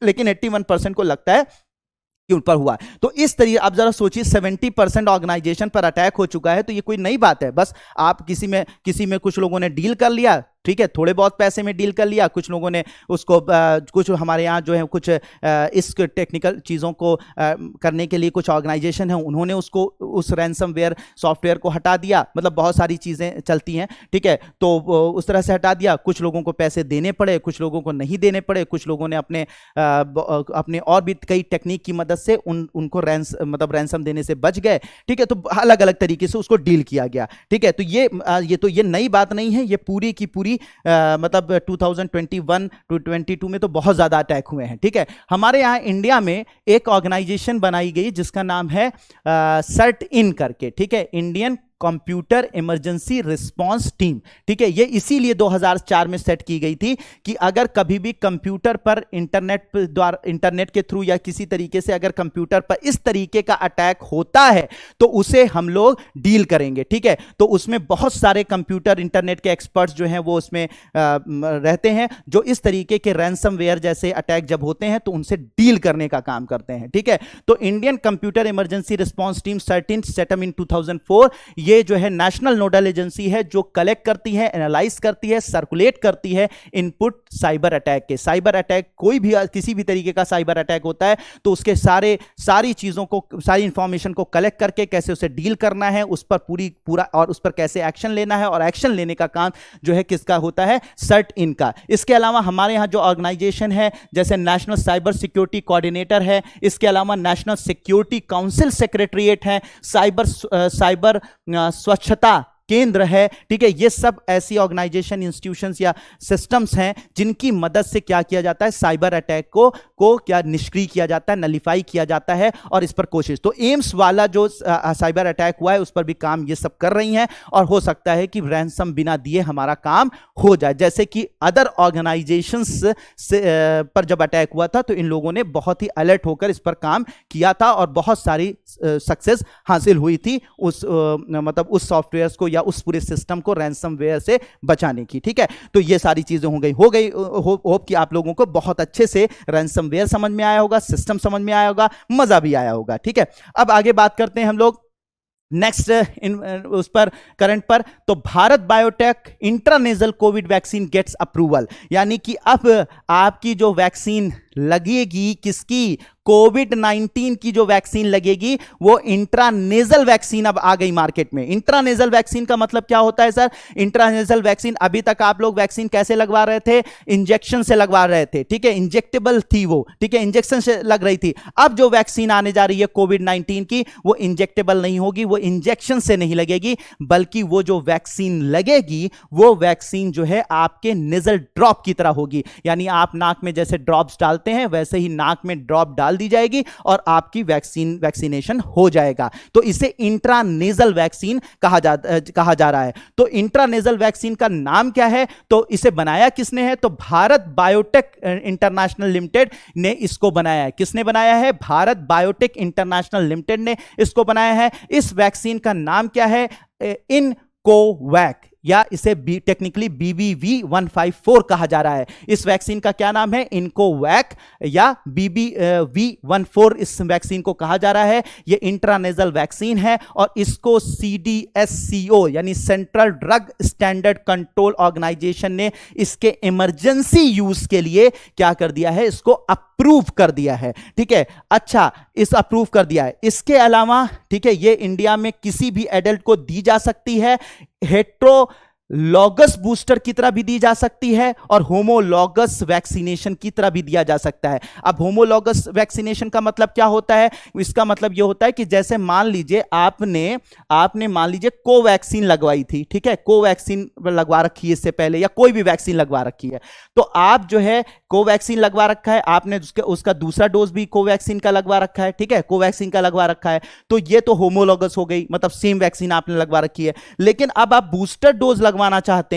लेकिन 81% को लगता है कि उन पर हुआ है। तो इस तरीके आप जरा सोचिए, 70% ऑर्गेनाइजेशन पर अटैक हो चुका है, तो ये कोई नई बात है। बस आप किसी में कुछ लोगों ने डील कर लिया, ठीक है, थोड़े बहुत पैसे में डील कर लिया, कुछ लोगों ने उसको कुछ हमारे यहाँ जो है कुछ इस टेक्निकल चीज़ों को करने के लिए कुछ ऑर्गेनाइजेशन है, उन्होंने उसको उस रैंसमवेयर सॉफ्टवेयर को हटा दिया, मतलब बहुत सारी चीज़ें चलती हैं, ठीक है, तो उस तरह से हटा दिया। कुछ लोगों को पैसे देने पड़े, कुछ लोगों को नहीं देने पड़े, कुछ लोगों ने अपने और भी कई टेक्निक की मदद से उनको रैंसम देने से बच गए, ठीक है। तो अलग अलग तरीके से उसको डील किया गया, ठीक है। तो ये नई बात नहीं है, ये पूरी की पूरी मतलब 2021 टू 22 में तो बहुत ज्यादा अटैक हुए हैं, ठीक है। हमारे यहाँ इंडिया में एक ऑर्गेनाइजेशन बनाई गई जिसका नाम है सर्ट इन करके, ठीक है, Indian computer emergency response team, ठीक है। ये इसीलिए 2004 में सेट की गई थी कि अगर कभी भी कंप्यूटर पर इंटरनेट के थ्रू या किसी तरीके से अगर कंप्यूटर पर इस तरीके का अटैक होता है तो उसे हम लोग डील करेंगे, ठीक है। तो उसमें बहुत सारे कंप्यूटर इंटरनेट के एक्सपर्ट्स जो हैं वो उसमें रहते हैं, जो इस तरीके के रैंसमवेयर जैसे अटैक जब होते हैं तो उनसे डील करने का काम करते हैं, ठीक है। तो Indian computer emergency response team CERT In setup in 2004, ये जो है नेशनल नोडल एजेंसी है जो कलेक्ट करती है, एनालाइज करती है, सर्कुलेट करती है इनपुट साइबर अटैक के। साइबर अटैक कोई भी किसी भी तरीके का साइबर अटैक होता है तो उसके सारी चीजों को, सारी इंफॉर्मेशन को कलेक्ट करके कैसे उसे डील करना है, उस पर पूरा और उस पर कैसे एक्शन लेना है, और एक्शन लेने का काम जो है किसका होता है, सर्ट इन का। इसके अलावा हमारे यहां जो ऑर्गेनाइजेशन है जैसे नेशनल साइबर सिक्योरिटी कोऑर्डिनेटर है, इसके अलावा नेशनल सिक्योरिटी काउंसिल सेक्रेटरीट है, साइबर स्वच्छता केंद्र है, ठीक है। ये सब ऐसी ऑर्गेनाइजेशन, इंस्टीट्यूशंस या सिस्टम्स हैं जिनकी मदद से क्या किया जाता है, साइबर अटैक को क्या निष्क्रिय किया जाता है, नलिफाई किया जाता है, और इस पर कोशिश। तो एम्स वाला जो साइबर अटैक हुआ है उस पर भी काम ये सब कर रही हैं, और हो सकता है कि रैंसम बिना दिए हमारा काम हो जाए। जैसे कि अदर ऑर्गेनाइजेशंस पर जब अटैक हुआ था तो इन लोगों ने बहुत ही अलर्ट होकर इस पर काम किया था और बहुत सारी सक्सेस हासिल हुई थी मतलब उस सॉफ्टवेयर को या उस पूरे सिस्टम को रैंसमवेयर से बचाने की, ठीक है। तो ये सारी चीजें हो गई होप कि आप लोगों को बहुत अच्छे से रैंसमवेयर समझ में आया होगा, सिस्टम समझ में आया होगा, मजा भी आया होगा, ठीक है। अब आगे बात करते हैं हम लोग नेक्स्ट उस पर करंट पर। तो Bharat Biotech intranasal Covid vaccine gets approval, यानी कि अब आपकी जो वैक्सीन लगेगी, किसकी, कोविड-19 की जो वैक्सीन लगेगी वो इंट्रानेजल वैक्सीन अब आ गई मार्केट में। इंट्रानेजल वैक्सीन का मतलब क्या होता है सर? इंट्रानेजल वैक्सीन, अभी तक आप लोग वैक्सीन कैसे लगवा रहे थे, इंजेक्शन से लगवा रहे थे, ठीक है, इंजेक्टेबल थी वो, ठीक है, इंजेक्शन से लग रही थी। अब जो वैक्सीन आने जा रही है कोविड-19 की वो इंजेक्टेबल नहीं होगी, वो इंजेक्शन से नहीं लगेगी, बल्कि वो जो वैक्सीन लगेगी वो वैक्सीन जो है आपके नेजल ड्रॉप की तरह होगी, यानी आप नाक में जैसे ड्रॉप्स डालते हैं वैसे ही नाक में ड्रॉप डाल दी जाएगी और आपकी वैक्सीनेशन हो जाएगा। तो इसे इंट्रानेजल वैक्सीन कहा जा रहा है। तो इंट्रानेजल वैक्सीन का नाम क्या है, तो इसे बनाया किसने है, तो भारत बायोटेक इंटरनेशनल लिमिटेड ने इसको बनाया है। किसने बनाया है? भारत बायोटेक इंटरनेशनल लिमिटेड ने इसको बनाया है। इस वैक्सीन का नाम क्या है? इनकोवैक, या इसे टेक्निकली BBV154 कहा जा रहा है। इस वैक्सीन का क्या नाम है? इनकोवैक या BBV14 इस वैक्सीन को कहा जा रहा है। यह इंट्रानेजल वैक्सीन है और इसको CDSCO यानी Central Drug Standard Control Organization ने इसके इमरजेंसी यूज के लिए क्या कर दिया है, इसको अप्रूव कर दिया है, ठीक है। अच्छा, इस अप्रूव कर दिया है। इसके अलावा, ठीक है, ये इंडिया में किसी भी एडल्ट को दी जा सकती है, हेट्रोलॉगस बूस्टर की तरह भी दी जा सकती है और होमोलॉगस वैक्सीनेशन की तरह भी दिया जा सकता है। अब होमोलॉगस वैक्सीनेशन का मतलब क्या होता है? इसका मतलब यह होता है कि जैसे मान लीजिए आपने मान लीजिए कोवैक्सीन लगवाई थी, ठीक है, कोवैक्सीन लगवा रखी है इससे पहले, या कोई भी वैक्सीन लगवा रखी है, तो आप जो है कोवैक्सीन लगवा रखा है आपने, उसका दूसरा डोज भी कोवैक्सीन का लगवा रखा है, ठीक है, कोवैक्सीन का लगवा रखा है, तो ये तो होमोलॉगस हो गई, मतलब सेम वैक्सीन आपने लगवा रखी है। लेकिन अब आप बूस्टर डोज लगवाना चाहते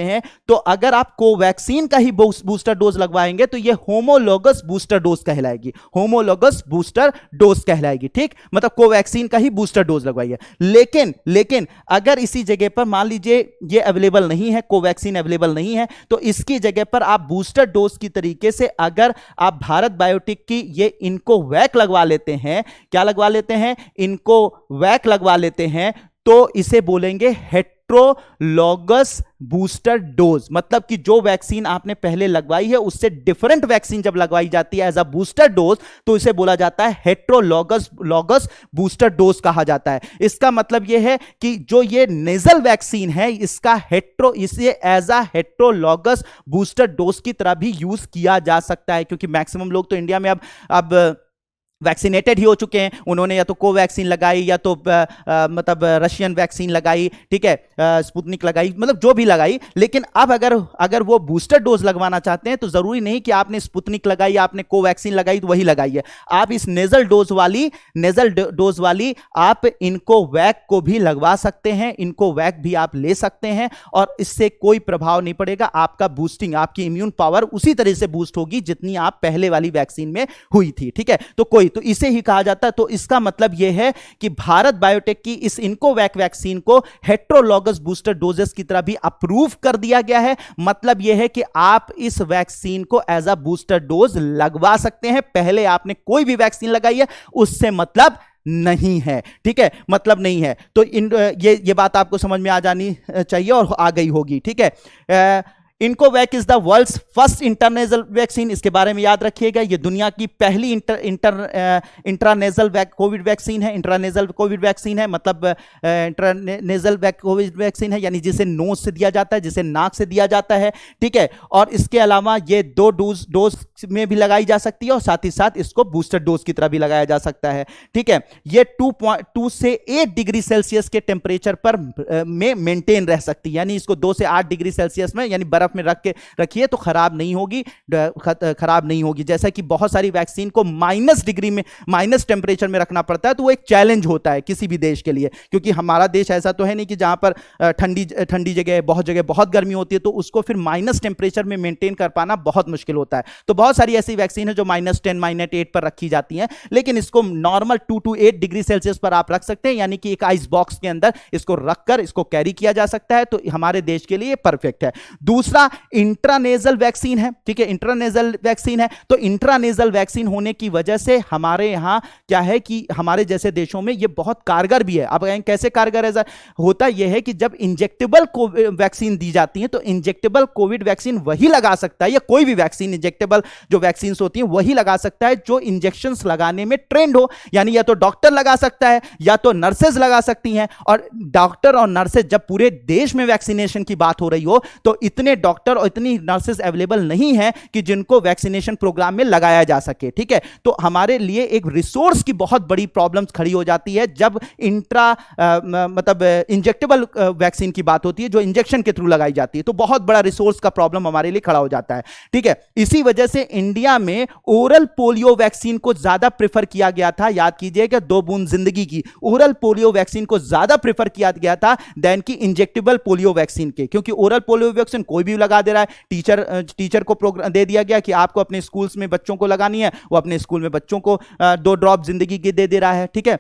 हैं, तो अगर आप कोवैक्सीन का ही बूस्टर डोज लगवाएंगे तो ये होमोलॉगस बूस्टर डोज कहलाएगी, होमोलॉगस बूस्टर डोज कहलाएगी, ठीक, मतलब कोवैक्सीन का ही बूस्टर डोज लगवाइए। लेकिन अगर इसी जगह पर मान लीजिए ये अवेलेबल नहीं है, कोवैक्सीन अवेलेबल नहीं है, तो इसकी जगह पर आप बूस्टर डोज की तरीके से अगर आप भारत बायोटेक की ये इनकोवैक लगवा लेते हैं, क्या लगवा लेते हैं, इनकोवैक लगवा लेते हैं, तो इसे बोलेंगे हेट्रोलॉगस बूस्टर डोज। मतलब कि जो वैक्सीन आपने पहले लगवाई है उससे डिफरेंट वैक्सीन जब लगवाई जाती है एज अ बूस्टर डोज, तो इसे बोला जाता है हेट्रोलॉगस बूस्टर डोज कहा जाता है। इसका मतलब यह है कि जो ये नेजल वैक्सीन है इसका इसे as a heterologous booster dose की तरह भी यूज किया जा सकता है, क्योंकि मैक्सिमम लोग तो इंडिया में अब वैक्सीनेटेड ही हो चुके हैं। उन्होंने या तो कोवैक्सीन लगाई या तो मतलब रशियन वैक्सीन लगाई, ठीक है, स्पुतनिक लगाई, मतलब जो भी लगाई। लेकिन अब अगर वो बूस्टर डोज लगवाना चाहते हैं तो जरूरी नहीं कि आपने स्पुतनिक लगाई या आपने कोवैक्सीन लगाई तो वही लगाई है। आप इस नेजल डोज वाली आप इनको वैक को भी लगवा सकते हैं, इनको वैक भी आप ले सकते हैं और इससे कोई प्रभाव नहीं पड़ेगा। आपका बूस्टिंग, आपकी इम्यून पावर उसी तरह से बूस्ट होगी जितनी आप पहले वाली वैक्सीन में हुई थी, ठीक है। तो इसे ही कहा जाता है। तो इसका मतलब यह है कि भारत बायोटेक की इस इनकोवैक वैक्सीन को हेट्रोलॉगस बूस्टर डोजेस की तरह भी अप्रूव कर दिया गया है। मतलब यह है कि आप इस वैक्सीन को एज अ बूस्टर डोज लगवा सकते हैं। पहले आपने कोई भी वैक्सीन लगाई है उससे मतलब नहीं है, ठीक है, मतलब नहीं है। तो ये बात आपको समझ में आ जानी चाहिए और आ गई होगी, ठीक है। INCOVACC is the world's first intranasal vaccine, इसके बारे में याद रखिएगा। ये दुनिया की पहली इंट्रानेजल कोविड वैक्सीन है। इंट्रानेजल कोविड वैक्सीन है मतलब इंट्रानेजल कोविड वैक्सीन है, यानी जिसे नोज से दिया जाता है, जिसे नाक से दिया जाता है, ठीक है। और इसके अलावा ये 2 डोज में भी लगाई जा सकती है और साथ ही साथ इसको बूस्टर डोज की तरह भी लगाया जा सकता है, ठीक है। ये 2 से 8 डिग्री सेल्सियस के टेम्परेचर पर में मेंटेन रह सकती है, यानी इसको 2 से 8 डिग्री सेल्सियस में, यानी बर्फ में रख के रखिए तो खराब नहीं होगी। जैसा कि बहुत सारी वैक्सीन को -डिग्री में, माइनस टेम्परेचर में रखना पड़ता है, तो वो एक चैलेंज होता है किसी भी देश के लिए, क्योंकि हमारा देश ऐसा तो है नहीं कि जहां पर ठंडी जगह बहुत गर्मी होती है, तो उसको फिर माइनस टेम्परेचर में मेंटेन कर पाना बहुत मुश्किल होता है। तो बहुत सारी ऐसी वैक्सीन है जो -10 -8 पर रखी जाती हैं, लेकिन इसको नॉर्मल 2 to 8 डिग्री सेल्सियस पर आप रख सकते हैं, यानी कि एक आइस बॉक्स के अंदर इसको रखकर इसको कैरी किया जा सकता है। तो हमारे देश के लिए परफेक्ट है। दूसरा इंट्रानेजल वैक्सीन है, ठीक है, इंट्रानेजल वैक्सीन है। तो इंट्रानेजल वैक्सीन होने की वजह से हमारे यहां क्या है कि हमारे जैसे देशों में यह बहुत कारगर भी है। अब कैसे कारगर है? होता यह है कि जब इंजेक्टेबल वैक्सीन दी जाती है तो इंजेक्टेबल कोविड वैक्सीन वही लगा सकता है, या कोई भी वैक्सीन, इंजेक्टेबल जो वैक्सीन होती है वही लगा सकता है जो इंजेक्शंस लगाने में ट्रेंड हो, यानी या तो डॉक्टर लगा सकता है या तो नर्सेज लगा सकती हैं। और डॉक्टर और नर्सेज, जब पूरे देश में वैक्सीनेशन की बात हो रही हो तो इतने डॉक्टर और इतनी नर्सेज अवेलेबल नहीं है कि जिनको वैक्सीनेशन प्रोग्राम में लगाया जा सके, ठीक है। तो हमारे लिए एक रिसोर्स की बहुत बड़ी प्रॉब्लम खड़ी हो जाती है जब मतलब इंजेक्टेबल वैक्सीन की बात होती है जो इंजेक्शन के थ्रू लगाई जाती है, तो बहुत बड़ा रिसोर्स का प्रॉब्लम हमारे लिए खड़ा हो जाता है, ठीक है। इसी वजह से इंडिया में ओरल पोलियो वैक्सीन को ज्यादा प्रेफर किया गया था। याद कीजिएगा, 2 बूंद जिंदगी की ओरल पोलियो वैक्सीन को ज्यादा प्रेफर किया गया था देन की इंजेक्टेबल पोलियो वैक्सीन के, क्योंकि ओरल पोलियो वैक्सीन कोई भी लगा दे रहा है। टीचर को प्रोग्राम दे दिया गया कि आपको अपने स्कूल्स में बच्चों को लगानी है, वो अपने स्कूल में बच्चों को 2 ड्रॉप जिंदगी की दे रहा है, ठीक है।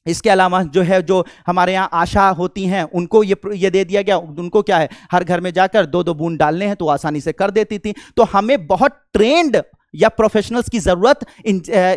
इसके अलावा जो हमारे यहाँ आशा होती हैं उनको ये दे दिया गया, उनको क्या है, हर घर में जाकर 2-2 बूंद डालने हैं तो आसानी से कर देती थी। तो हमें बहुत ट्रेंड या प्रोफेशनल्स की जरूरत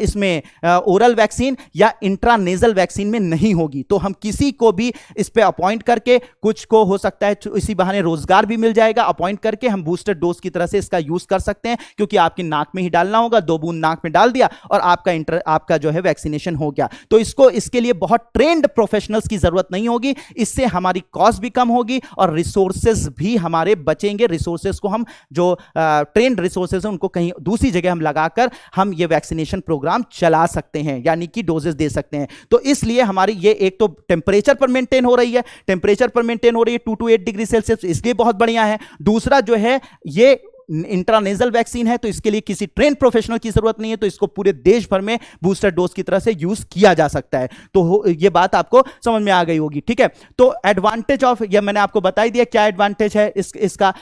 इसमें ओरल वैक्सीन या इंट्रानेजल वैक्सीन में नहीं होगी। तो हम किसी को भी इस पे अपॉइंट करके, कुछ को हो सकता है इसी बहाने रोजगार भी मिल जाएगा, अपॉइंट करके हम बूस्टर डोज की तरह से इसका यूज कर सकते हैं, क्योंकि आपकी नाक में ही डालना होगा, 2 बूंद नाक में डाल दिया और आपका जो है वैक्सीनेशन हो गया। तो इसके लिए बहुत ट्रेंड प्रोफेशनल्स की जरूरत नहीं होगी। इससे हमारी कॉस्ट भी कम होगी और रिसोर्सेज भी हमारे बचेंगे। रिसोर्सेज को हम जो ट्रेंड रिसोर्सेज है उनको कहीं दूसरी जगह हम लगाकर हम ये वैक्सीनेशन प्रोग्राम चला सकते हैं, यानी कि डोजेस दे सकते हैं। तो इसलिए हमारी ये एक तो टेम्परेचर पर मेंटेन हो रही है, 2 to 8 डिग्री सेल्सियस, इसलिए बहुत बढ़िया है। दूसरा जो है ये इंट्रानेजल वैक्सीन है, तो इसके लिए किसी ट्रेन प्रोफेशनल की जरूरत नहीं है, तो इसको पूरे देश भर में बूस्टर डोज की तरह से यूज किया जा सकता है। तो ये बात आपको समझ में आ गई होगी, ठीक है। तो एडवांटेज ऑफ, ये मैंने आपको बता ही दिया क्या एडवांटेज है इसका।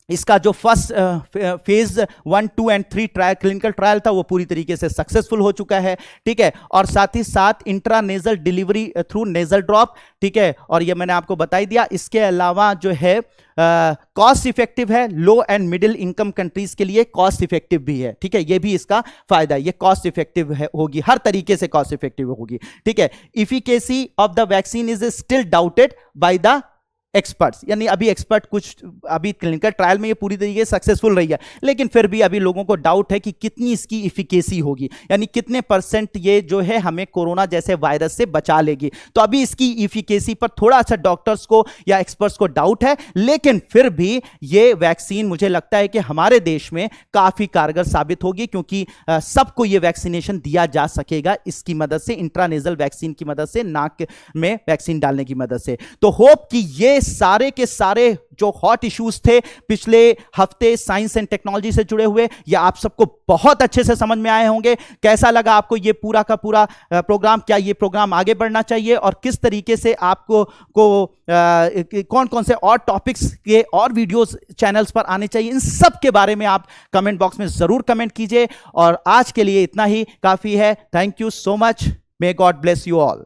इसका जो first phase 1, 2 and 3 trial clinical trial था वो पूरी तरीके से सक्सेसफुल हो चुका है, ठीक है। और साथ ही साथ intranasal delivery through nasal drop, ठीक है, और ये मैंने आपको बता ही दिया। इसके अलावा जो है कॉस्ट इफेक्टिव है, लो एंड मिडिल इनकम कंट्रीज के लिए कॉस्ट इफेक्टिव भी है, ठीक है, ये भी इसका फायदा है, ये कॉस्ट इफेक्टिव होगी, हर तरीके से कॉस्ट इफेक्टिव होगी, ठीक है। Efficacy of the vaccine is still doubted by the experts, यानी अभी एक्सपर्ट कुछ, अभी क्लिनिकल ट्रायल में ये पूरी तरीके से सक्सेसफुल रही है, लेकिन फिर भी अभी लोगों को डाउट है कि कितनी इसकी इफिकेसी होगी, यानी कितने परसेंट ये जो है हमें कोरोना जैसे वायरस से बचा लेगी। तो अभी इसकी इफिकेसी पर थोड़ा सा डॉक्टर्स को या एक्सपर्ट्स को डाउट है, लेकिन फिर भी ये वैक्सीन मुझे लगता है कि हमारे देश में काफी कारगर साबित होगी, क्योंकि सबको ये वैक्सीनेशन दिया जा सकेगा इसकी मदद से, इंट्रानेजल वैक्सीन की मदद से, नाक में वैक्सीन डालने की मदद से। तो होप कि ये सारे के सारे जो हॉट इश्यूज थे पिछले हफ्ते साइंस एंड टेक्नोलॉजी से जुड़े हुए, ये आप सबको बहुत अच्छे से समझ में आए होंगे। कैसा लगा आपको ये पूरा का पूरा प्रोग्राम? क्या ये प्रोग्राम आगे बढ़ना चाहिए और किस तरीके से आपको कौन कौन से और टॉपिक्स के और वीडियोस चैनल्स पर आने चाहिए, इन सब के बारे में आप कमेंट बॉक्स में जरूर कमेंट कीजिए। और आज के लिए इतना ही काफी है। Thank you so much. May God bless you all.